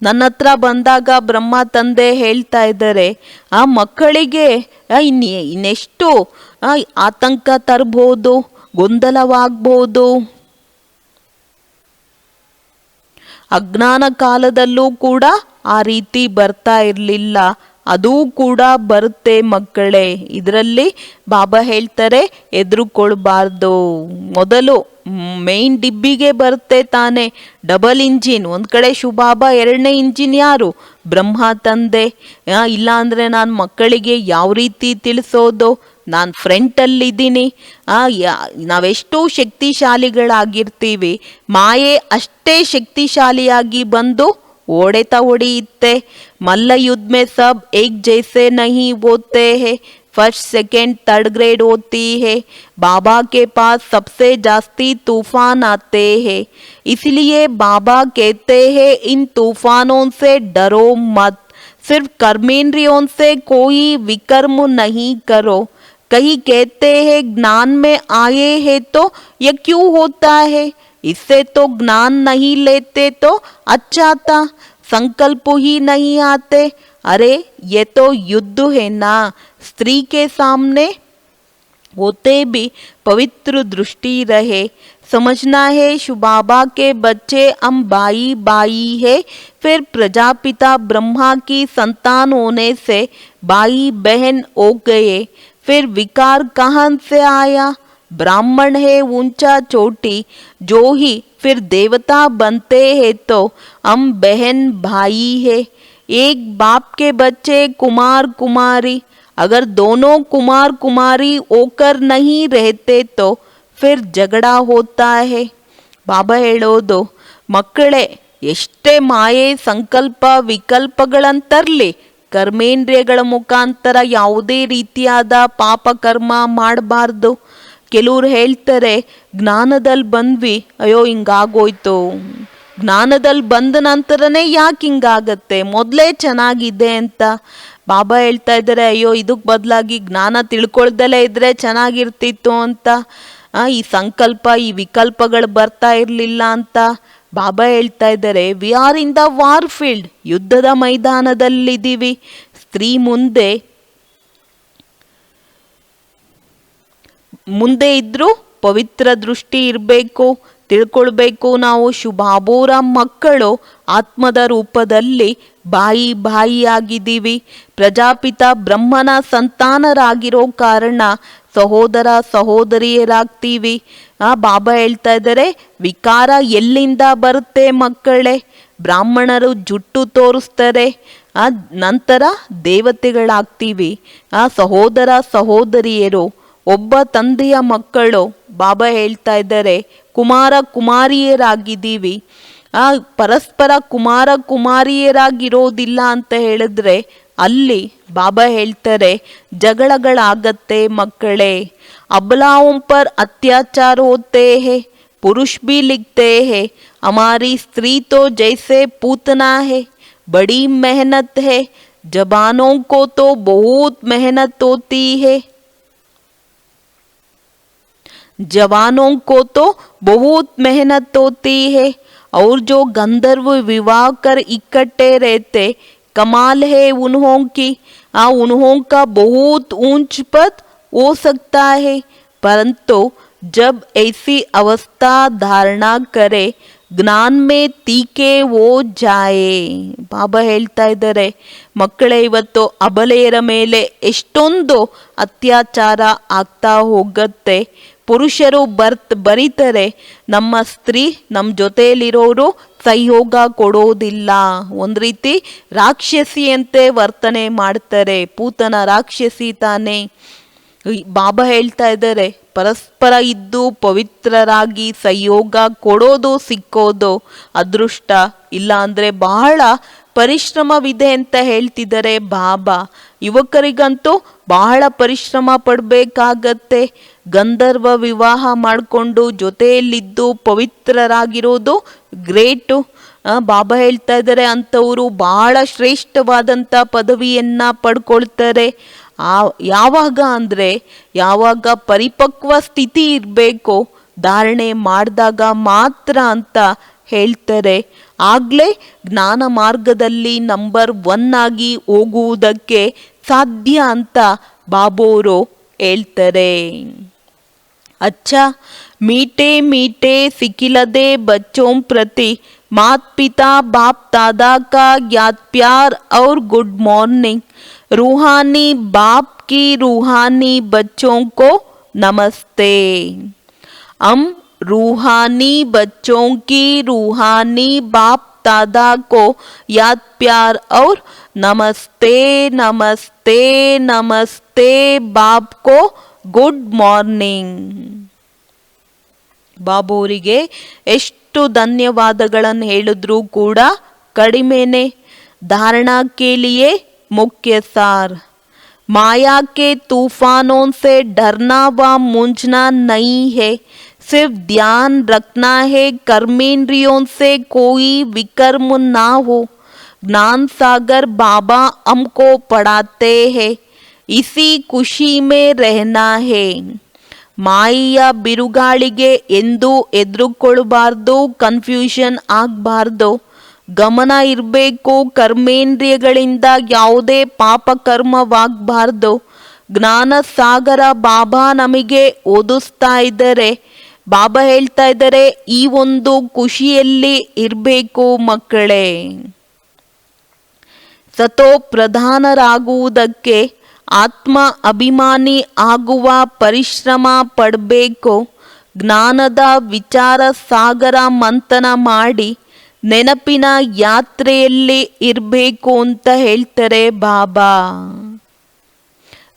ನನ್ನ ಹತ್ರ ಬಂದಾಗ ಬ್ರಹ್ಮ ತಂದೆ ಹೇಳ್ತಾ ಇದ್ದಾರೆ ಮಕ್ಕಳಿಗೆ ಇನ್ನೆಷ್ಟು ಆತಂಕ ತರಬಹುದು, ಗೊಂದಲವಾಗ್ಬೋದು. ಅಜ್ಞಾನ ಕಾಲದಲ್ಲೂ ಕೂಡ ಆ ರೀತಿ ಬರ್ತಾ ಇರಲಿಲ್ಲ, ಅದೂ ಕೂಡ ಬರುತ್ತೆ ಮಕ್ಕಳೇ. ಇದರಲ್ಲಿ ಬಾಬಾ ಹೇಳ್ತಾರೆ ಹೆದರ್ಕೊಳ್ಬಾರ್ದು. ಮೊದಲು ಮೇನ್ ಡಿಬ್ಬಿಗೆ ಬರುತ್ತೆ ತಾನೆ ಡಬಲ್ ಇಂಜಿನ್. ಒಂದು ಕಡೆ ಶಿವಬಾಬಾ, ಎರಡನೇ ಇಂಜಿನ್ ಯಾರು? ಬ್ರಹ್ಮ ತಂದೆ. ಇಲ್ಲ ಅಂದರೆ ನಾನು ಮಕ್ಕಳಿಗೆ ಯಾವ ರೀತಿ ತಿಳಿಸೋದು? ನಾನು ಫ್ರಂಟಲ್ಲಿದ್ದೀನಿ. ನಾವೆಷ್ಟು ಶಕ್ತಿಶಾಲಿಗಳಾಗಿರ್ತೀವಿ, ಮಾಯೆ ಅಷ್ಟೇ ಶಕ್ತಿಶಾಲಿಯಾಗಿ ಬಂದು ಓಡೆತ ಹೊಡೆಯುತ್ತೆ. ಮಲ್ಲ ಯುದ್ಧ में सब एक जैसे नहीं होते हैं, फर्स्ट सेकेंड थर्ड ग्रेड होती है. बाबा के पास सबसे जास्ती तूफान आते हैं, इसलिए बाबा कहते हैं इन तूफानों से डरो मत, सिर्फ कर्मेंद्रियों से कोई विकर्म नहीं करो. कहीं कहते हैं ज्ञान में आए हैं तो यह क्यों होता है, इससे तो ज्ञान नहीं लेते तो अच्छा था, संकल्प ही नहीं आते. अरे ये तो युद्ध है ना. स्त्री के सामने होते भी पवित्र दृष्टि रहे. समझना है शिव बाबा के बच्चे हम भाई भाई है, फिर प्रजापिता ब्रह्मा की संतान होने से भाई बहन हो गए. फिर विकार कहाँ से आया? ब्राह्मण है ऊंचा चोटी, जो ही फिर देवता बनते हैं तो हम बहन भाई है. एक बाप के बच्चे कुमार कुमारी, अगर दोनों कुमार कुमारी होकर नहीं रहते तो फिर झगड़ा होता है. ಬಾಬಾ ಹೇಳೋದು ಮಕ್ಕಳೇ, ಎಷ್ಟೇ ಮಾಯೆ ಸಂಕಲ್ಪ ವಿಕಲ್ಪಗಳಂತರ್ಲಿ, ಕರ್ಮೇಂದ್ರಿಯಗಳ ಮುಖಾಂತರ ಯಾವುದೇ ರೀತಿಯಾದ ಪಾಪ ಕರ್ಮ ಮಾಡಬಾರ್ದು. ಕೆಲವ್ರು ಹೇಳ್ತಾರೆ ಜ್ಞಾನದಲ್ಲಿ ಬಂದ್ವಿ, ಅಯ್ಯೋ ಹಿಂಗಾಗೋಯ್ತು. ಜ್ಞಾನದಲ್ಲಿ ಬಂದ ನಂತರನೇ ಯಾಕೆ ಹಿಂಗಾಗತ್ತೆ, ಮೊದಲೇ ಚೆನ್ನಾಗಿದೆ ಅಂತ. ಬಾಬಾ ಹೇಳ್ತಾ ಇದ್ದಾರೆ ಅಯ್ಯೋ ಇದಕ್ಕೆ ಬದಲಾಗಿ ಜ್ಞಾನ ತಿಳ್ಕೊಳ್ದಲೇ ಇದ್ರೆ ಚೆನ್ನಾಗಿರ್ತಿತ್ತು ಅಂತ. ಈ ಸಂಕಲ್ಪ ಈ ವಿಕಲ್ಪಗಳು ಬರ್ತಾ ಇರಲಿಲ್ಲ ಅಂತ ಬಾಬಾ ಹೇಳ್ತಾ ಇದ್ದಾರೆ. We are in the war field, ಯುದ್ಧದ ಮೈದಾನದಲ್ಲಿದ್ದೀವಿ. ಸ್ತ್ರೀ ಮುಂದೆ ಇದ್ರೂ ಪವಿತ್ರ ದೃಷ್ಟಿ ಇರಬೇಕು. ತಿಳ್ಕೊಳ್ಬೇಕು ನಾವು ಶುಭಾಬೋರ ಮಕ್ಕಳು ಆತ್ಮದ ರೂಪದಲ್ಲಿ ಬಾಯಿಯಾಗಿದ್ದೀವಿ. ಪ್ರಜಾಪಿತ ಬ್ರಹ್ಮನ ಸಂತಾನರಾಗಿರೋ ಕಾರಣ ಸಹೋದರ ಸಹೋದರಿಯರಾಗ್ತೀವಿ. ಬಾಬಾ ಹೇಳ್ತಾ ಇದ್ದಾರೆ ವಿಕಾರ ಎಲ್ಲಿಂದ ಬರುತ್ತೆ ಮಕ್ಕಳೇ? ಬ್ರಾಹ್ಮಣರು ಜುಟ್ಟು ತೋರಿಸ್ತಾರೆ, ನಂತರ ದೇವತೆಗಳಾಗ್ತೀವಿ. ಸಹೋದರ ಸಹೋದರಿಯರು ಒಬ್ಬ ತಂದೆಯ ಮಕ್ಕಳು. ಬಾಬಾ ಹೇಳ್ತಾ ಇದ್ದಾರೆ ಕುಮಾರ ಕುಮಾರಿಯರಾಗಿದ್ದೀವಿ. ಪರಸ್ಪರ ಕುಮಾರ ಕುಮಾರಿಯರಾಗಿರೋದಿಲ್ಲ ಅಂತ ಹೇಳಿದ್ರೆ ಅಲ್ಲಿ ಬಾಬಾ ಹೇಳ್ತಾರೆ ಜಗಳಗಳಾಗತ್ತೆ ಮಕ್ಕಳೇ. अबलाओं पर अत्याचार होते हैं, पुरुष भी लिखते हैं हमारी स्त्री तो जैसे पूतना है, बड़ी मेहनत है, जवानों को तो बहुत मेहनत होती है, जवानों को तो बहुत मेहनत होती है, और जो गंधर्व विवाह कर इकट्ठे रहते कमाल है उन्हों की. उन्हों का बहुत ऊंच पद हो सकता है, परंतु जब ऐसी अवस्था धारणा करे ಜ್ಞಾನ ಮೇ ತೀಕೆ ಓ ಜಾಯೆ. ಬಾಬಾ ಹೇಳ್ತಾ ಇದ್ದಾರೆ ಮಕ್ಕಳೇ, ಇವತ್ತು ಅಬಲೆಯರ ಮೇಲೆ ಎಷ್ಟೊಂದು ಅತ್ಯಾಚಾರ ಆಗ್ತಾ ಹೋಗತ್ತೆ. ಪುರುಷರು ಬರೀತಾರೆ, ನಮ್ಮ ಸ್ತ್ರೀ ನಮ್ಮ ಜೊತೆಯಲ್ಲಿರೋರು ಸಹಯೋಗ ಕೊಡೋದಿಲ್ಲ, ಒಂದು ರೀತಿ ರಾಕ್ಷಸಿಯಂತೆ ವರ್ತನೆ ಮಾಡ್ತಾರೆ, ಪೂತನ ರಾಕ್ಷಸಿ ತಾನೇ. ಬಾಬಾ ಹೇಳ್ತಾ ಇದ್ದಾರೆ, ಪರಸ್ಪರ ಇದ್ದು ಪವಿತ್ರರಾಗಿ ಸಹಯೋಗ ಕೊಡೋದು ಸಿಕ್ಕೋದು ಅದೃಷ್ಟ, ಇಲ್ಲ ಅಂದರೆ ಬಹಳ ಪರಿಶ್ರಮವಿದೆ ಅಂತ ಹೇಳ್ತಿದ್ದಾರೆ ಬಾಬಾ. ಯುವಕರಿಗಂತೂ ಬಹಳ ಪರಿಶ್ರಮ ಪಡಬೇಕಾಗತ್ತೆ. ಗಂಧರ್ವ ವಿವಾಹ ಮಾಡಿಕೊಂಡು ಜೊತೆಯಲ್ಲಿದ್ದು ಪವಿತ್ರರಾಗಿರೋದು ಗ್ರೇಟು. ಬಾಬಾ ಹೇಳ್ತಾ ಇದ್ದಾರೆ, ಅಂಥವರು ಬಹಳ ಶ್ರೇಷ್ಠವಾದಂಥ ಪದವಿಯನ್ನು ಪಡ್ಕೊಳ್ತಾರೆ. ಯಾವಾಗ ಅಂದರೆ ಯಾವಾಗ ಪರಿಪಕ್ವ ಸ್ಥಿತಿ ಇರಬೇಕು, ಧಾರಣೆ ಮಾಡಿದಾಗ ಮಾತ್ರ ಅಂತ ಹೇಳ್ತಾರೆ. ಆಗಲೇ ಜ್ಞಾನ ಮಾರ್ಗದಲ್ಲಿ ನಂಬರ್ 1 ಆಗಿ ಹೋಗುವುದಕ್ಕೆ ಸಾಧ್ಯ ಅಂತ ಬಾಬೋರು ಹೇಳ್ತಾರೆ. अच्छा, मीठे मीठे सिखिलदे बच्चों प्रति माता पिता बाप दादा का याद प्यार और गुड मॉर्निंग. रूहानी बाप की रूहानी बच्चों को नमस्ते. हम रूहानी बच्चों की रूहानी बाप दादा को याद प्यार और नमस्ते नमस्ते नमस्ते बाप को ಗುಡ್ ಮಾರ್ನಿಂಗ್. ಬಾಬೋರಿಗೆ ಎಷ್ಟು ಧನ್ಯವಾದಗಳನ್ನು ಹೇಳಿದ್ರೂ ಕೂಡ ಕಡಿಮೆನೆ. धारणा के लिए मुख्य सार, माया के तूफानों से डरना व मूंझना नहीं है, सिर्फ ध्यान रखना है कर्मेंद्रियों से कोई विकर्म ना हो. ज्ञान सागर बाबा हमको पढ़ाते हैं, इसी ಖುಷಿ ಮೇ रहना है. ಮಾಯೆಯ ಬಿರುಗಾಳಿಗೆ ಎಂದೂ ಎದುರುಕೊಳ್ಳಬಾರ್ದು, ಕನ್ಫ್ಯೂಷನ್ ಆಗಬಾರ್ದು. ಗಮನ ಇರಬೇಕು, ಕರ್ಮೇಂದ್ರಿಯಗಳಿಂದ ಯಾವುದೇ ಪಾಪ ಕರ್ಮವಾಗಬಾರ್ದು. ಜ್ಞಾನ ಸಾಗರ ಬಾಬಾ ನಮಗೆ ಓದಿಸ್ತಾ ಇದ್ದಾರೆ. ಬಾಬಾ ಹೇಳ್ತಾ ಇದ್ದಾರೆ, ಈ ಒಂದು ಖುಷಿಯಲ್ಲಿ ಇರಬೇಕು ಮಕ್ಕಳೇ. ಸತೋ ಪ್ರಧಾನರಾಗುವುದಕ್ಕೆ ಆತ್ಮ ಅಭಿಮಾನಿ ಆಗುವ ಪರಿಶ್ರಮ ಪಡಬೇಕು. ಜ್ಞಾನದ ವಿಚಾರ ಸಾಗರ ಮಂಥನ ಮಾಡಿ ನೆನಪಿನ ಯಾತ್ರೆಯಲ್ಲಿ ಇರಬೇಕು ಅಂತ ಹೇಳ್ತಾರೆ ಬಾಬಾ.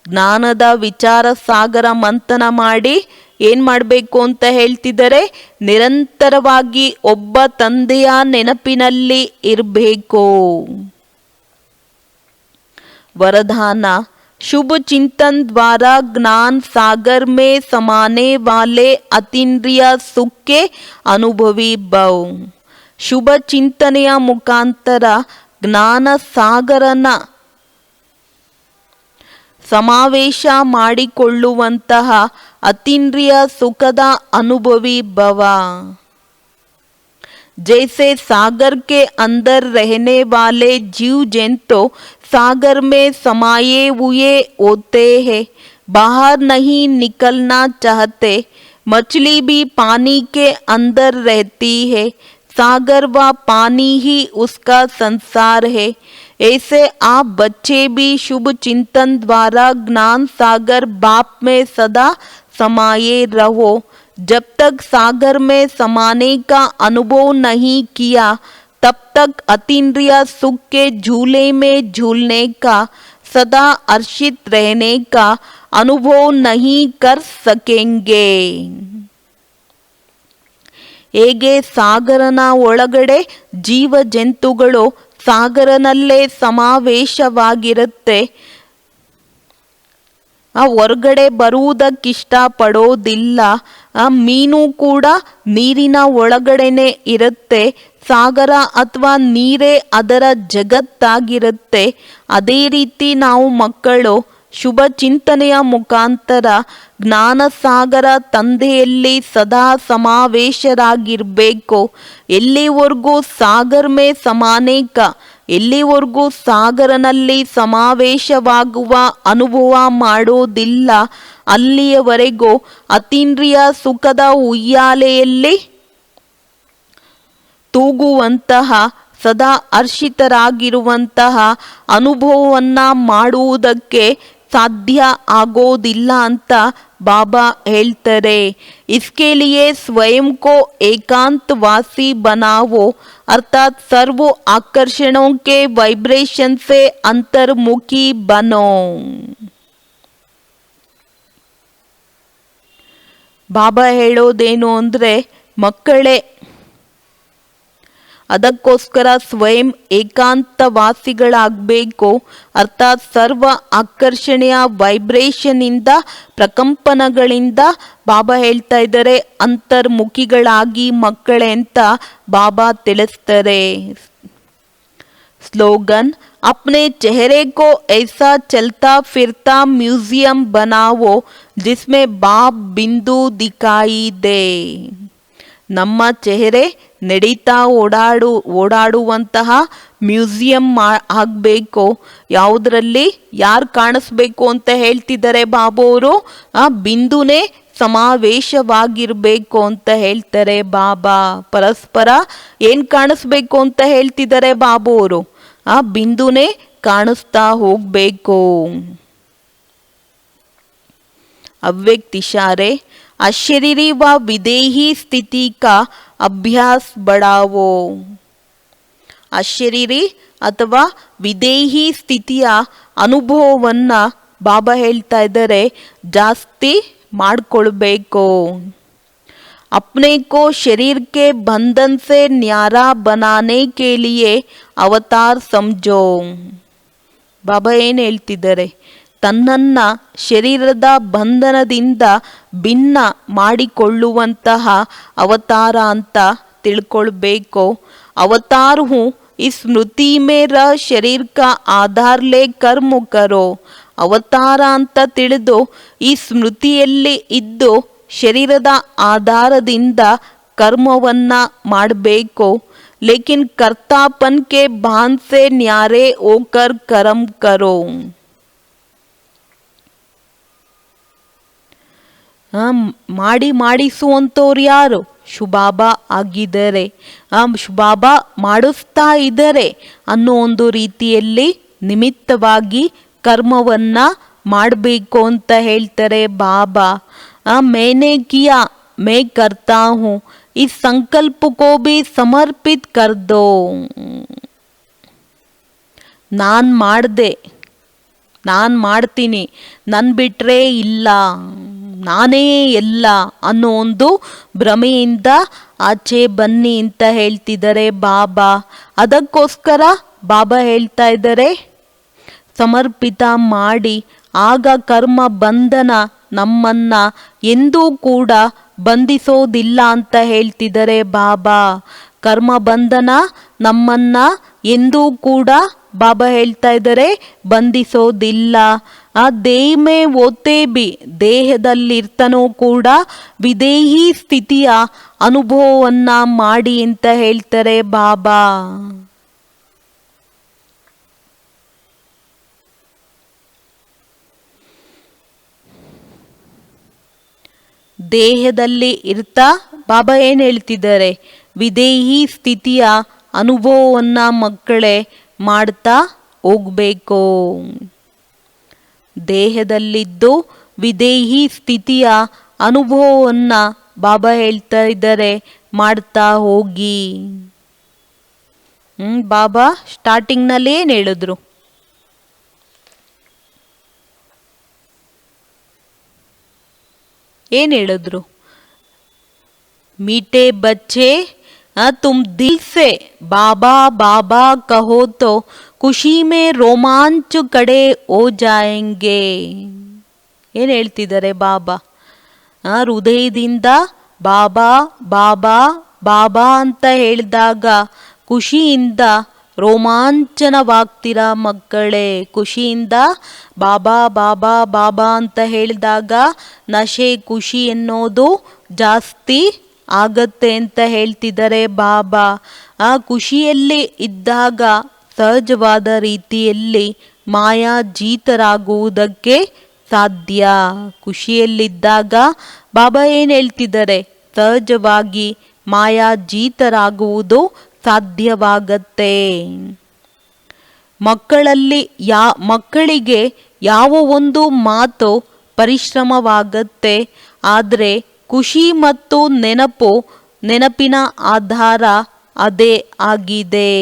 ಜ್ಞಾನದ ವಿಚಾರ ಸಾಗರ ಮಂಥನ ಮಾಡಿ ಏನು ಮಾಡಬೇಕು ಅಂತ ಹೇಳ್ತಿದ್ದಾರೆ, ನಿರಂತರವಾಗಿ ಒಬ್ಬ ತಂದೆಯ ನೆನಪಿನಲ್ಲಿ ಇರಬೇಕು. वरदान, शुभ चिंतन द्वारा ज्ञान सागर में समाने वाले अतीन्द्रिय सुख के अनुभवी भव. ಶುಭ ಚಿಂತನೆಯ ಮುಖಾಂತರ ಜ್ಞಾನ ಸಾಗರನ ಸಮಾವೇಶ ಮಾಡಿಕೊಳ್ಳುವಂತಹ ಅತೀಂದ್ರಿಯ ಸುಖದ ಅನುಭವಿ ಭವ. जैसे सागर के अंदर रहने वाले जीव जंतु सागर में समाये हुए होते हैं, बाहर नहीं निकलना चाहते. मछली भी पानी के अंदर रहती है, सागर व पानी ही उसका संसार है. ऐसे आप बच्चे भी शुभ चिंतन द्वारा ज्ञान सागर बाप में सदा समाये रहो. जब तक सागर में समाने का अनुभव नहीं किया, तब तक अतीन्द्रिय सुख के झूले में झूलने का, सदा हर्षित रहने का अनुभव नहीं कर सकेंगे. ಹೇಗೆ ಸಾಗರನ ಒಳಗಡೆ ಜೀವ ಜಂತುಗಳು ಸಾಗರನಲ್ಲೇ ಸಮಾವೇಶವಾಗಿರುತ್ತೆ, ಹೊರಗಡೆ ಬರುವುದಕ್ಕಿಷ್ಟ ಪಡೋದಿಲ್ಲ. ಮೀನು ಕೂಡ ನೀರಿನ ಒಳಗಡೆನೆ ಇರುತ್ತೆ, ಸಾಗರ ಅಥವಾ ನೀರೇ ಅದರ ಜಗತ್ತಾಗಿರುತ್ತೆ. ಅದೇ ರೀತಿ ನಾವು ಮಕ್ಕಳು ಶುಭ ಚಿಂತನೆಯ ಮುಖಾಂತರ ಜ್ಞಾನ ಸಾಗರ ತಂದೆಯಲ್ಲಿ ಸದಾ ಸಮಾವೇಶರಾಗಿರಬೇಕು. ಎಲ್ಲಿವರೆಗೂ ಸಾಗರ ಮೇ ಸಮಾನೇಕ, ಎಲ್ಲಿವರೆಗೂ ಸಾಗರನಲ್ಲಿ ಸಮಾವೇಶವಾಗುವ ಅನುಭವ ಮಾಡೋದಿಲ್ಲ, ಅಲ್ಲಿಯವರೆಗೂ ಅತೀಂದ್ರಿಯ ಸುಖದ ಉಯ್ಯಾಲೆಯಲ್ಲಿ ತೂಗುವಂತಹ, ಸದಾ ಹರ್ಷಿತರಾಗಿರುವಂತಹ ಅನುಭವವನ್ನು ಮಾಡುವುದಕ್ಕೆ ಸಾಧ್ಯ ಆಗೋದಿಲ್ಲ ಅಂತ ಬಾಬಾ ಹೇಳ್ತಾರೆ. इसके लिए स्वयं को एकांतवासी बनाओ, अर्थात सर्व आकर्षणों के वाइब्रेशन से अंतर्मुखी बनो. ಬಾಬಾ ಹೇಳೋದೇನು ಅಂದರೆ, ಮಕ್ಕಳೇ, ಅದಕ್ಕೋಸ್ಕರ ಸ್ವಯಂ ಏಕಾಂತವಾಸಿಗಳಾಗಬೇಕು. ಅರ್ಥಾತ್ ಸರ್ವ ಆಕರ್ಷಣೆಯ ವೈಬ್ರೇಷನ್ನಿಂದ, ಪ್ರಕಂಪನಗಳಿಂದ ಬಾಬಾ ಹೇಳ್ತಾ ಇದ್ದಾರೆ ಅಂತರ್ಮುಖಿಗಳಾಗಿ ಮಕ್ಕಳೇ ಅಂತ ಬಾಬಾ ತಿಳಿಸ್ತಾರೆ. स्लोगन, अपने चेहरे को ऐसा चलता फिरता म्यूजियम बनाओ जिसमें बाप बिंदु दिखाई दे. ನಮ್ಮ ಚೆಹರೆ ನಡೀತಾ ಓಡಾಡುವಂತಹ ಮ್ಯೂಸಿಯಂ ಆಗಬೇಕು. ಯಾವುದರಲ್ಲಿ ಯಾರು ಕಾಣಿಸ್ಬೇಕು ಅಂತ ಹೇಳ್ತಿದ್ದಾರೆ ಬಾಬು ಅವರು? ಆ ಬಿಂದುನೇ ಸಮಾವೇಶವಾಗಿರಬೇಕು ಅಂತ ಹೇಳ್ತಾರೆ ಬಾಬಾ. ಪರಸ್ಪರ ಏನು ಕಾಣಿಸ್ಬೇಕು ಅಂತ ಹೇಳ್ತಿದ್ದಾರೆ ಬಾಬು ಅವರು? ಆ ಬಿಂದುನೇ ಕಾಣಿಸ್ತಾ ಹೋಗಬೇಕು. ಅವ್ಯಕ್ತ ಇಶಾರೆ, अशरीरी व विदेही स्थिति का अभ्यास बढ़ाओ. ಅಶರೀರಿ ಅಥವಾ ವಿದೇಹಿ ಸ್ಥಿತಿಯ ಅನುಭವವನ್ನು ಬಾಬಾ ಹೇಳ್ತಾ ಇದ್ದಾರೆ ಜಾಸ್ತಿ ಮಾಡಿಕೊಳ್ಬೇಕು. अपने को शरीर के बंधन से न्यारा बनाने के लिए अवतार समझो. ಬಾಬಾ ಏನು ಹೇಳ್ತಿದ್ದಾರೆ? ತನ್ನನ್ನು ಶರೀರದ ಬಂಧನದಿಂದ ಭಿನ್ನ ಮಾಡಿಕೊಳ್ಳುವಂತಹ ಅವತಾರ ಅಂತ ತಿಳ್ಕೊಳ್ಬೇಕು. ಅವತಾರ ಹೂँ इस स्मृति में रह शरीर का आधार ले कर्म करो. ಅವತಾರ ಅಂತ ತಿಳಿದು ಈ ಸ್ಮೃತಿಯಲ್ಲಿ ಇದ್ದು ಶರೀರದ ಆಧಾರದಿಂದ ಕರ್ಮವನ್ನ ಮಾಡಬೇಕು. ಲೇಕಿನ್ ಕರ್ತಾಪನ್ ಕೆ ಬಾಂಧ ಸೆ ನ್ಯಾರೆ ಹೋಕರ್ ಕರ್ಮ ಕರೋ. ಮಾಡಿಸುವಂಥವ್ರು ಯಾರು? ಶುಭಾಬಾ ಆಗಿದ್ದಾರೆ. ಶುಭಾಬಾ ಮಾಡಿಸ್ತಾ ಇದ್ದಾರೆ ಅನ್ನೋ ಒಂದು ರೀತಿಯಲ್ಲಿ ನಿಮಿತ್ತವಾಗಿ ಕರ್ಮವನ್ನ ಮಾಡಬೇಕು ಅಂತ ಹೇಳ್ತಾರೆ ಬಾಬಾ. मैंने किया मैं करता हूँ, इस संकल्प को भी समर्पित कर दो. ನಾನು ಮಾಡಿದೆ, ನಾನು ಮಾಡ್ತೀನಿ, ನನ್ನ ಬಿಟ್ಟರೆ ಇಲ್ಲ, ನಾನೇ ಎಲ್ಲ ಅನ್ನೋ ಒಂದು ಭ್ರಮೆಯಿಂದ ಆಚೆ ಬನ್ನಿ ಅಂತ ಹೇಳ್ತಿದ್ದಾರೆ ಬಾಬಾ. ಅದಕ್ಕೋಸ್ಕರ ಬಾಬಾ ಹೇಳ್ತಾ ಇದ್ದಾರೆ ಸಮರ್ಪಿತ ಮಾಡಿ. ಆಗ ಕರ್ಮ ಬಂಧನ ನಮ್ಮನ್ನ ಎಂದೂ ಕೂಡ ಬಂಧಿಸೋದಿಲ್ಲ ಅಂತ ಹೇಳ್ತಿದ್ದಾರೆ ಬಾಬಾ. ಕರ್ಮ ಬಂಧನ ನಮ್ಮನ್ನ ಎಂದೂ ಕೂಡ ಬಾಬಾ ಹೇಳ್ತಾ ಇದ್ದಾರೆ ಬಂಧಿಸೋದಿಲ್ಲ. ಆ ದೇಹಮೇ ಓತೆ ಬಿ, ದೇಹದಲ್ಲಿರ್ತನೂ ಕೂಡ ವಿದೇಹಿ ಸ್ಥಿತಿಯ ಅನುಭವವನ್ನ ಮಾಡಿ ಅಂತ ಹೇಳ್ತಾರೆ ಬಾಬಾ. ದೇಹದಲ್ಲಿ ಇರ್ತಾ ಬಾಬಾ ಏನು ಹೇಳ್ತಿದ್ದಾರೆ? ವಿದೇಹಿ ಸ್ಥಿತಿಯ ಅನುಭವವನ್ನ ಮಕ್ಕಳೇ ಮಾಡ್ತಾ ಹೋಗ್ಬೇಕು. ದೇಹದಲ್ಲಿದ್ದು ವಿದೇಹಿ ಸ್ಥಿತಿಯ ಅನುಭವವನ್ನ ಬಾಬಾ ಹೇಳ್ತಾ ಇದ್ದಾರೆ ಮಾಡ್ತಾ ಹೋಗಿ. ಬಾಬಾ ಸ್ಟಾರ್ಟಿಂಗ್ನಲ್ಲಿ ಏನು ಹೇಳಿದ್ರು? ಏನು ಹೇಳಿದ್ರು? मीठे बच्चे तुम दिल से बाबा बाबा कहो तो ಖುಷಿ ಮೇ ರೋಮಾಂಚ ಕಡೆ ಓ ಜಾಯಂಗೆ. ಏನು ಹೇಳ್ತಿದ್ದಾರೆ ಬಾಬಾ? ಹೃದಯದಿಂದ ಬಾಬಾ ಬಾಬಾ ಬಾಬಾ ಅಂತ ಹೇಳಿದಾಗ ಖುಷಿಯಿಂದ ರೋಮಾಂಚನವಾಗ್ತೀರ ಮಕ್ಕಳೇ. ಖುಷಿಯಿಂದ ಬಾಬಾ ಬಾಬಾ ಬಾಬಾ ಅಂತ ಹೇಳಿದಾಗ ನಶೆ ಖುಷಿ ಎನ್ನೋದು ಜಾಸ್ತಿ ಆಗತ್ತೆ ಅಂತ ಹೇಳ್ತಿದ್ದಾರೆ ಬಾಬಾ. ಆ ಖುಷಿಯಲ್ಲಿ ಇದ್ದಾಗ ಸಹಜವಾದ ರೀತಿಯಲ್ಲಿ ಮಾಯಾಜೀತರಾಗುವುದಕ್ಕೆ ಸಾಧ್ಯ. ಖುಷಿಯಲ್ಲಿದ್ದಾಗ ಬಾಬಾ ಏನು ಹೇಳ್ತಿದ್ದಾರೆ? ಸಹಜವಾಗಿ ಮಾಯಾಜೀತರಾಗುವುದು ಸಾಧ್ಯವಾಗತ್ತೆ. ಮಕ್ಕಳಿಗೆ ಯಾವ ಒಂದು ಮಾತು ಪರಿಶ್ರಮವಾಗತ್ತೆ, ಆದರೆ ಖುಷಿ ಮತ್ತು ನೆನಪಿನ ಆಧಾರ ಅದೇ ಆಗಿದೆ.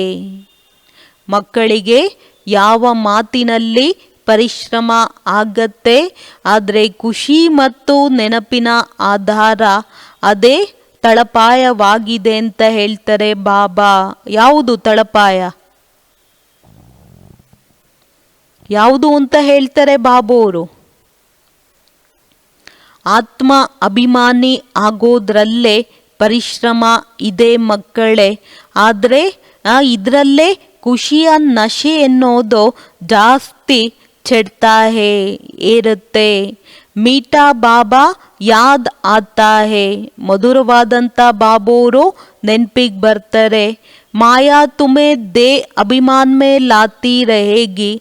ಮಕ್ಕಳಿಗೆ ಯಾವ ಮಾತಿನಲ್ಲಿ ಪರಿಶ್ರಮ ಆಗತ್ತೆ, ಆದರೆ ಖುಷಿ ಮತ್ತು ನೆನಪಿನ ಆಧಾರ ಅದೇ ತಳಪಾಯವಾಗಿದೆ ಅಂತ ಹೇಳ್ತಾರೆ ಬಾಬಾ. ಯಾವುದು ತಳಪಾಯ? ಯಾವುದು ಅಂತ ಹೇಳ್ತಾರೆ ಬಾಬೋರು? ಆತ್ಮ ಅಭಿಮಾನಿ ಆಗೋದ್ರಲ್ಲೇ ಪರಿಶ್ರಮ ಇದೆ ಮಕ್ಕಳೇ, ಆದರೆ ಇದರಲ್ಲೇ ಖುಷಿಯ ನಶೆ ಎನ್ನೋದು ಜಾಸ್ತಿ ಚಡ್ತಾ ಹೇ, ಏರುತ್ತೆ. ಮೀಠಾ ಬಾಬಾ ಯಾದ್ ಆತಾ ಹೇ, ಮಧುರವಾದಂಥ ಬಾಬೋರು ನೆನಪಿಗೆ ಬರ್ತಾರೆ. ಮಾಯಾ ತುಮೆ ದೇ ಅಭಿಮಾನ್ ಮೇ ಲಾತಿ ರಹೇಗಿ,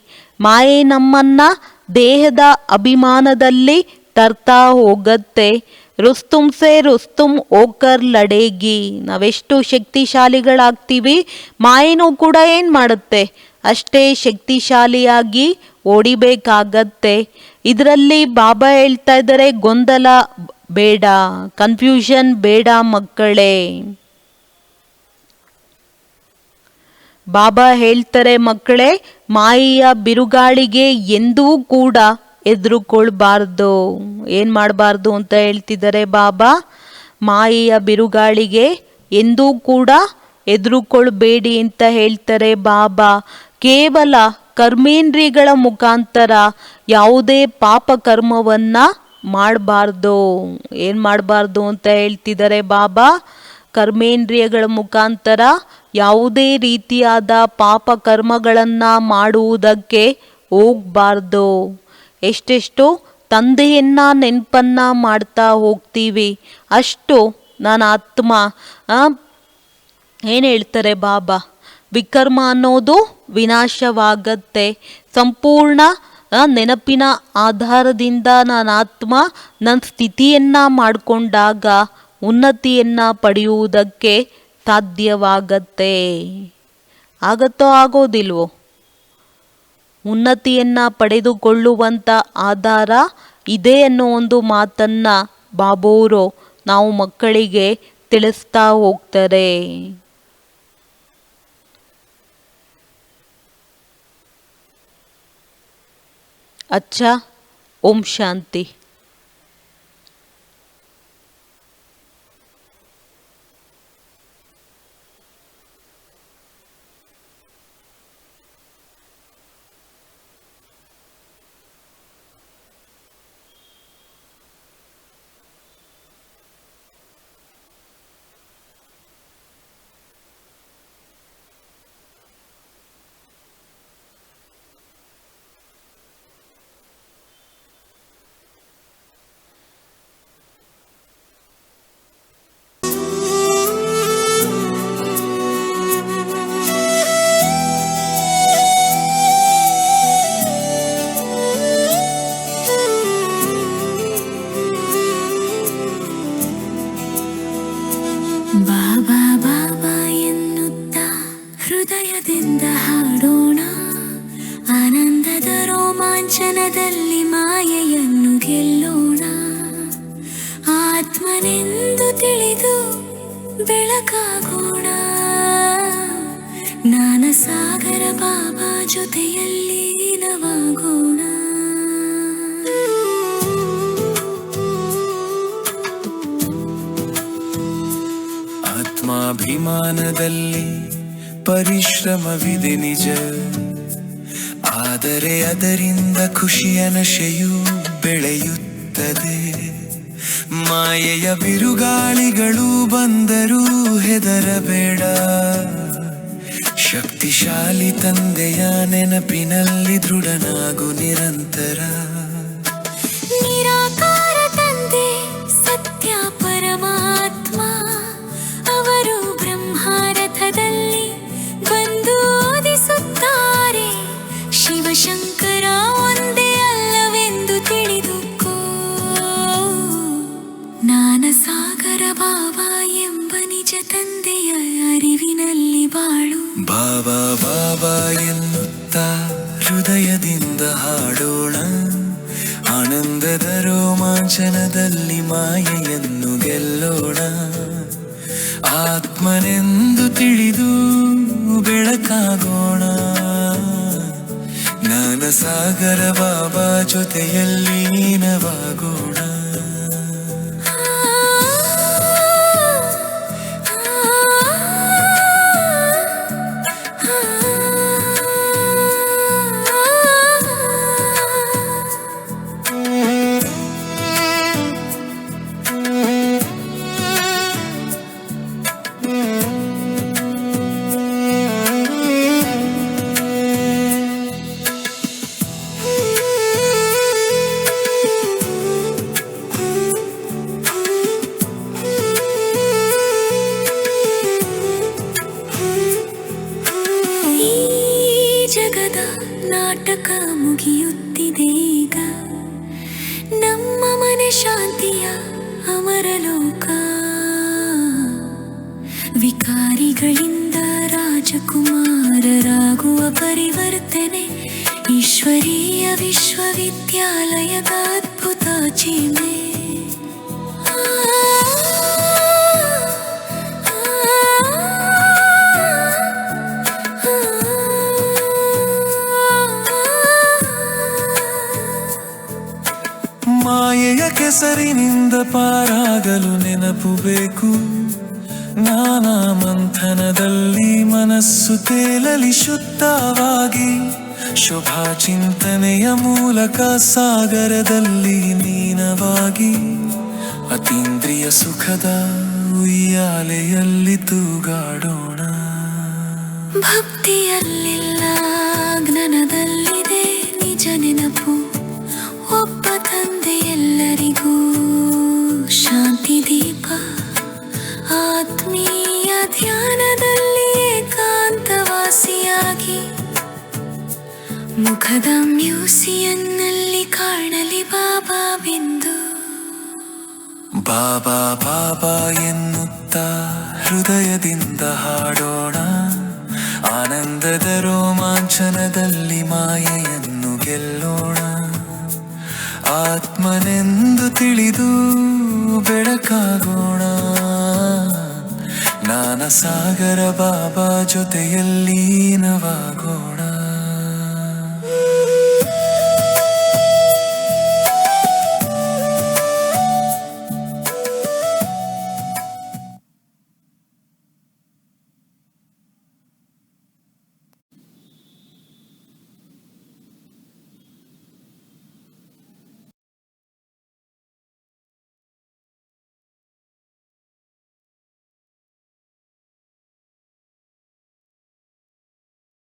ಮಾಯೆ ನಮ್ಮನ್ನ ದೇಹದ ಅಭಿಮಾನದಲ್ಲಿ ತರ್ತಾ ಹೋಗತ್ತೆ. ರುಸ್ತುಂ ಸೆ ರುಸ್ತುಂ ಓಕರ್ ಲಡೇಗಿ, ನಾವೆಷ್ಟು ಶಕ್ತಿಶಾಲಿಗಳಾಗ್ತೀವಿ, ಮಾಯೇನೂ ಕೂಡ ಏನು ಮಾಡುತ್ತೆ, ಅಷ್ಟೇ ಶಕ್ತಿಶಾಲಿಯಾಗಿ ಓಡಿಬೇಕಾಗತ್ತೆ. ಇದರಲ್ಲಿ ಬಾಬಾ ಹೇಳ್ತಾ ಇದ್ದಾರೆ, ಗೊಂದಲ ಬೇಡ, ಕನ್ಫ್ಯೂಷನ್ ಬೇಡ ಮಕ್ಕಳೇ. ಬಾಬಾ ಹೇಳ್ತಾರೆ ಮಕ್ಕಳೇ, ಮಾಯೆಯ ಬಿರುಗಾಳಿಗೆ ಎಂದೂ ಕೂಡ ಎದುರುಕೊಳ್ಬಾರ್ದು. ಏನು ಮಾಡಬಾರ್ದು ಅಂತ ಹೇಳ್ತಿದ್ದಾರೆ ಬಾಬಾ? ಮಾಯೆಯ ಬಿರುಗಾಳಿಗೆ ಎಂದೂ ಕೂಡ ಎದುರುಕೊಳ್ಬೇಡಿ ಅಂತ ಹೇಳ್ತಾರೆ ಬಾಬಾ. ಕೇವಲ ಕರ್ಮೇಂದ್ರಿಯಗಳ ಮುಖಾಂತರ ಯಾವುದೇ ಪಾಪ ಕರ್ಮವನ್ನ ಮಾಡಬಾರ್ದು. ಏನು ಮಾಡಬಾರ್ದು ಅಂತ ಹೇಳ್ತಿದ್ದಾರೆ ಬಾಬಾ? ಕರ್ಮೇಂದ್ರಿಯಗಳ ಮುಖಾಂತರ ಯಾವುದೇ ರೀತಿಯಾದ ಪಾಪ ಕರ್ಮಗಳನ್ನು ಮಾಡುವುದಕ್ಕೆ ಹೋಗಬಾರ್ದು. ಎಷ್ಟೆಷ್ಟು ತಂದೆಯನ್ನ ನೆನಪನ್ನ ಮಾಡ್ತಾ ಹೋಗ್ತೀವಿ, ಅಷ್ಟು ನನ್ನ ಆತ್ಮ ಏನು ಹೇಳ್ತಾರೆ ಬಾಬಾ, ವಿಕರ್ಮ ಅನ್ನೋದು ವಿನಾಶವಾಗತ್ತೆ. ಸಂಪೂರ್ಣ ನೆನಪಿನ ಆಧಾರದಿಂದ ನನ್ನ ಆತ್ಮ ನನ್ನ ಸ್ಥಿತಿಯನ್ನ ಮಾಡಿಕೊಂಡಾಗ ಉನ್ನತಿಯನ್ನ ಪಡೆಯುವುದಕ್ಕೆ ಸಾಧ್ಯವಾಗತ್ತೆ. ಆಗತ್ತೋ ಆಗೋದಿಲ್ವೋ? ಉನ್ನತಿಯನ್ನ ಪಡೆದುಕೊಳ್ಳುವಂಥ ಆಧಾರ ಇದೆ ಅನ್ನೋ ಒಂದು ಮಾತನ್ನ ಬಾಬೋರು ನಾವು ಮಕ್ಕಳಿಗೆ ತಿಳಿಸ್ತಾ ಹೋಗ್ತಾರೆ. ಅಚ್ಚಾ, ಓಂ ಶಾಂತಿ. ಹೃದಯದಿಂದ ಹಾಡೋಣ, ಆನಂದದ ರೋಮಾಂಚನದಲ್ಲಿ ಮಾಯೆಯನ್ನು ಗೆಲ್ಲೋಣ. ಆತ್ಮನೆಂದು ತಿಳಿದು ಬೆಳಕಾಗೋಣ, ಜ್ಞಾನ ಸಾಗರ ಬಾಬಾ ಜೊತೆಯಲ್ಲಿ ಲೀನವಾಗೋಣ. ಆತ್ಮಾಭಿಮಾನದಲ್ಲಿ ಪರಿಶ್ರಮವಿದೆ ನಿಜ, ಆದರೆ ಅದರಿಂದ ಖುಷಿಯ ನಶೆಯು ಬೆಳೆಯುತ್ತದೆ. ಮಾಯೆಯ ಬಿರುಗಾಳಿಗಳು ಬಂದರೂ ಹೆದರಬೇಡ, ಶಕ್ತಿಶಾಲಿ ತಂದೆಯ ನೆನಪಿನಲ್ಲಿ ದೃಢನಾಗು ನಿರಂತರ. ನಿರಾಕಾರ ತಂದೆ ಸತ್ಯ ಪರಮಾತ್ಮ, ಅವರು ಬ್ರಹ್ಮರಥದಲ್ಲಿ ಬಂದು ಓದಿಸುತ್ತಾರೆ. ಶಿವಶಂಕರ ಒಂದೇ ಅಲ್ಲವೆಂದು ತಿಳಿದುಕೋ, ಜ್ಞಾನಸಾಗರ ಬಾಬಾ ಎಂಬ ನಿಜ ತಂದೆಯ ಅರಿವಿನಲ್ಲಿ ಬಾಳು. ಬಾಬಾ ಬಾಬಾ ಎನ್ನುತ್ತಾ ಹೃದಯದಿಂದ ಹೃದಯದಿಂದ ಹಾಡೋಣ. ಆನಂದದ ರೋಮಾಂಚನದಲ್ಲಿ ಮಾಯೆಯನ್ನು ಗೆಲ್ಲೋಣ. ಆತ್ಮನೆಂದು ತಿಳಿದು ಬೆಳಕಾಗೋಣ. ಜ್ಞಾನಸಾಗರ ಬಾಬಾ ಜೊತೆಯಲ್ಲಿ ಲೀನವಾಗೋಣ. ಜಗದ ನಾಟಕ ಮುಗಿಯುತ್ತಿದೀಗ. ನಮ್ಮ ಮನೆ ಶಾಂತಿಯ ಅಮರಲೋಕ. ವಿಕಾರಿಗಳಿಂದ ರಾಜಕುಮಾರರಾಗುವ ಪರಿವರ್ತನೆ. ಈಶ್ವರೀಯ ವಿಶ್ವವಿದ್ಯಾಲಯದ ಅದ್ಭುತ ಚಿಹ್ನೆ. ಮಾಯೆಯ ಕೆಸರಿನಿಂದ ಪಾರಾಗಲು ನೆನಪು ಬೇಕು. ನಾನಾ ಮಂಥನದಲ್ಲಿ ಮನಸ್ಸು ತೇಲಲಿ ಶುದ್ಧವಾಗಿ. ಶುಭಾ ಚಿಂತನೆಯ ಮೂಲಕ ಸಾಗರದಲ್ಲಿ ಲೀನವಾಗಿ. ಅತೀಂದ್ರಿಯ ಸುಖದ ಉಯ್ಯಾಲೆಯಲ್ಲಿ ತೂಗಾಡೋಣ. ಭಕ್ತಿಯಲ್ಲಿಲ್ಲ, ಜ್ಞಾನದಲ್ಲಿದೆ ನಿಜ ನೆನಪು. ಒಬ್ಬ ತಂದೆ ಎಲ್ಲರಿಗೂ ಶಾಂತಿ ದೀಪ. ಆತ್ಮೀಯ ಧ್ಯಾನದಲ್ಲಿ ಏಕಾಂತವಾಸಿಯಾಗಿ. ಮುಖದ ಮ್ಯೂಸಿಯಂನಲ್ಲಿ ಕಾಣಲಿ ಬಾಬಾ ಬಿಂದು. ಬಾಬಾ ಬಾಬಾ ಎನ್ನುತ್ತಾ ಹೃದಯದಿಂದ ಹಾಡೋಣ. ಆನಂದದ ರೋಮಾಂಚನದಲ್ಲಿ ಮಾಯೆಯನ್ನು ಗೆಲ್ಲೋಣ. ಆತ್ಮನೆಂದು ತಿಳಿದು ಬೆಳಕಾಗೋಣ. ಜ್ಞಾನಸಾಗರ ಬಾಬಾ ಜೊತೆಯಲ್ಲಿ ಲೀನವಾಗೋಣ.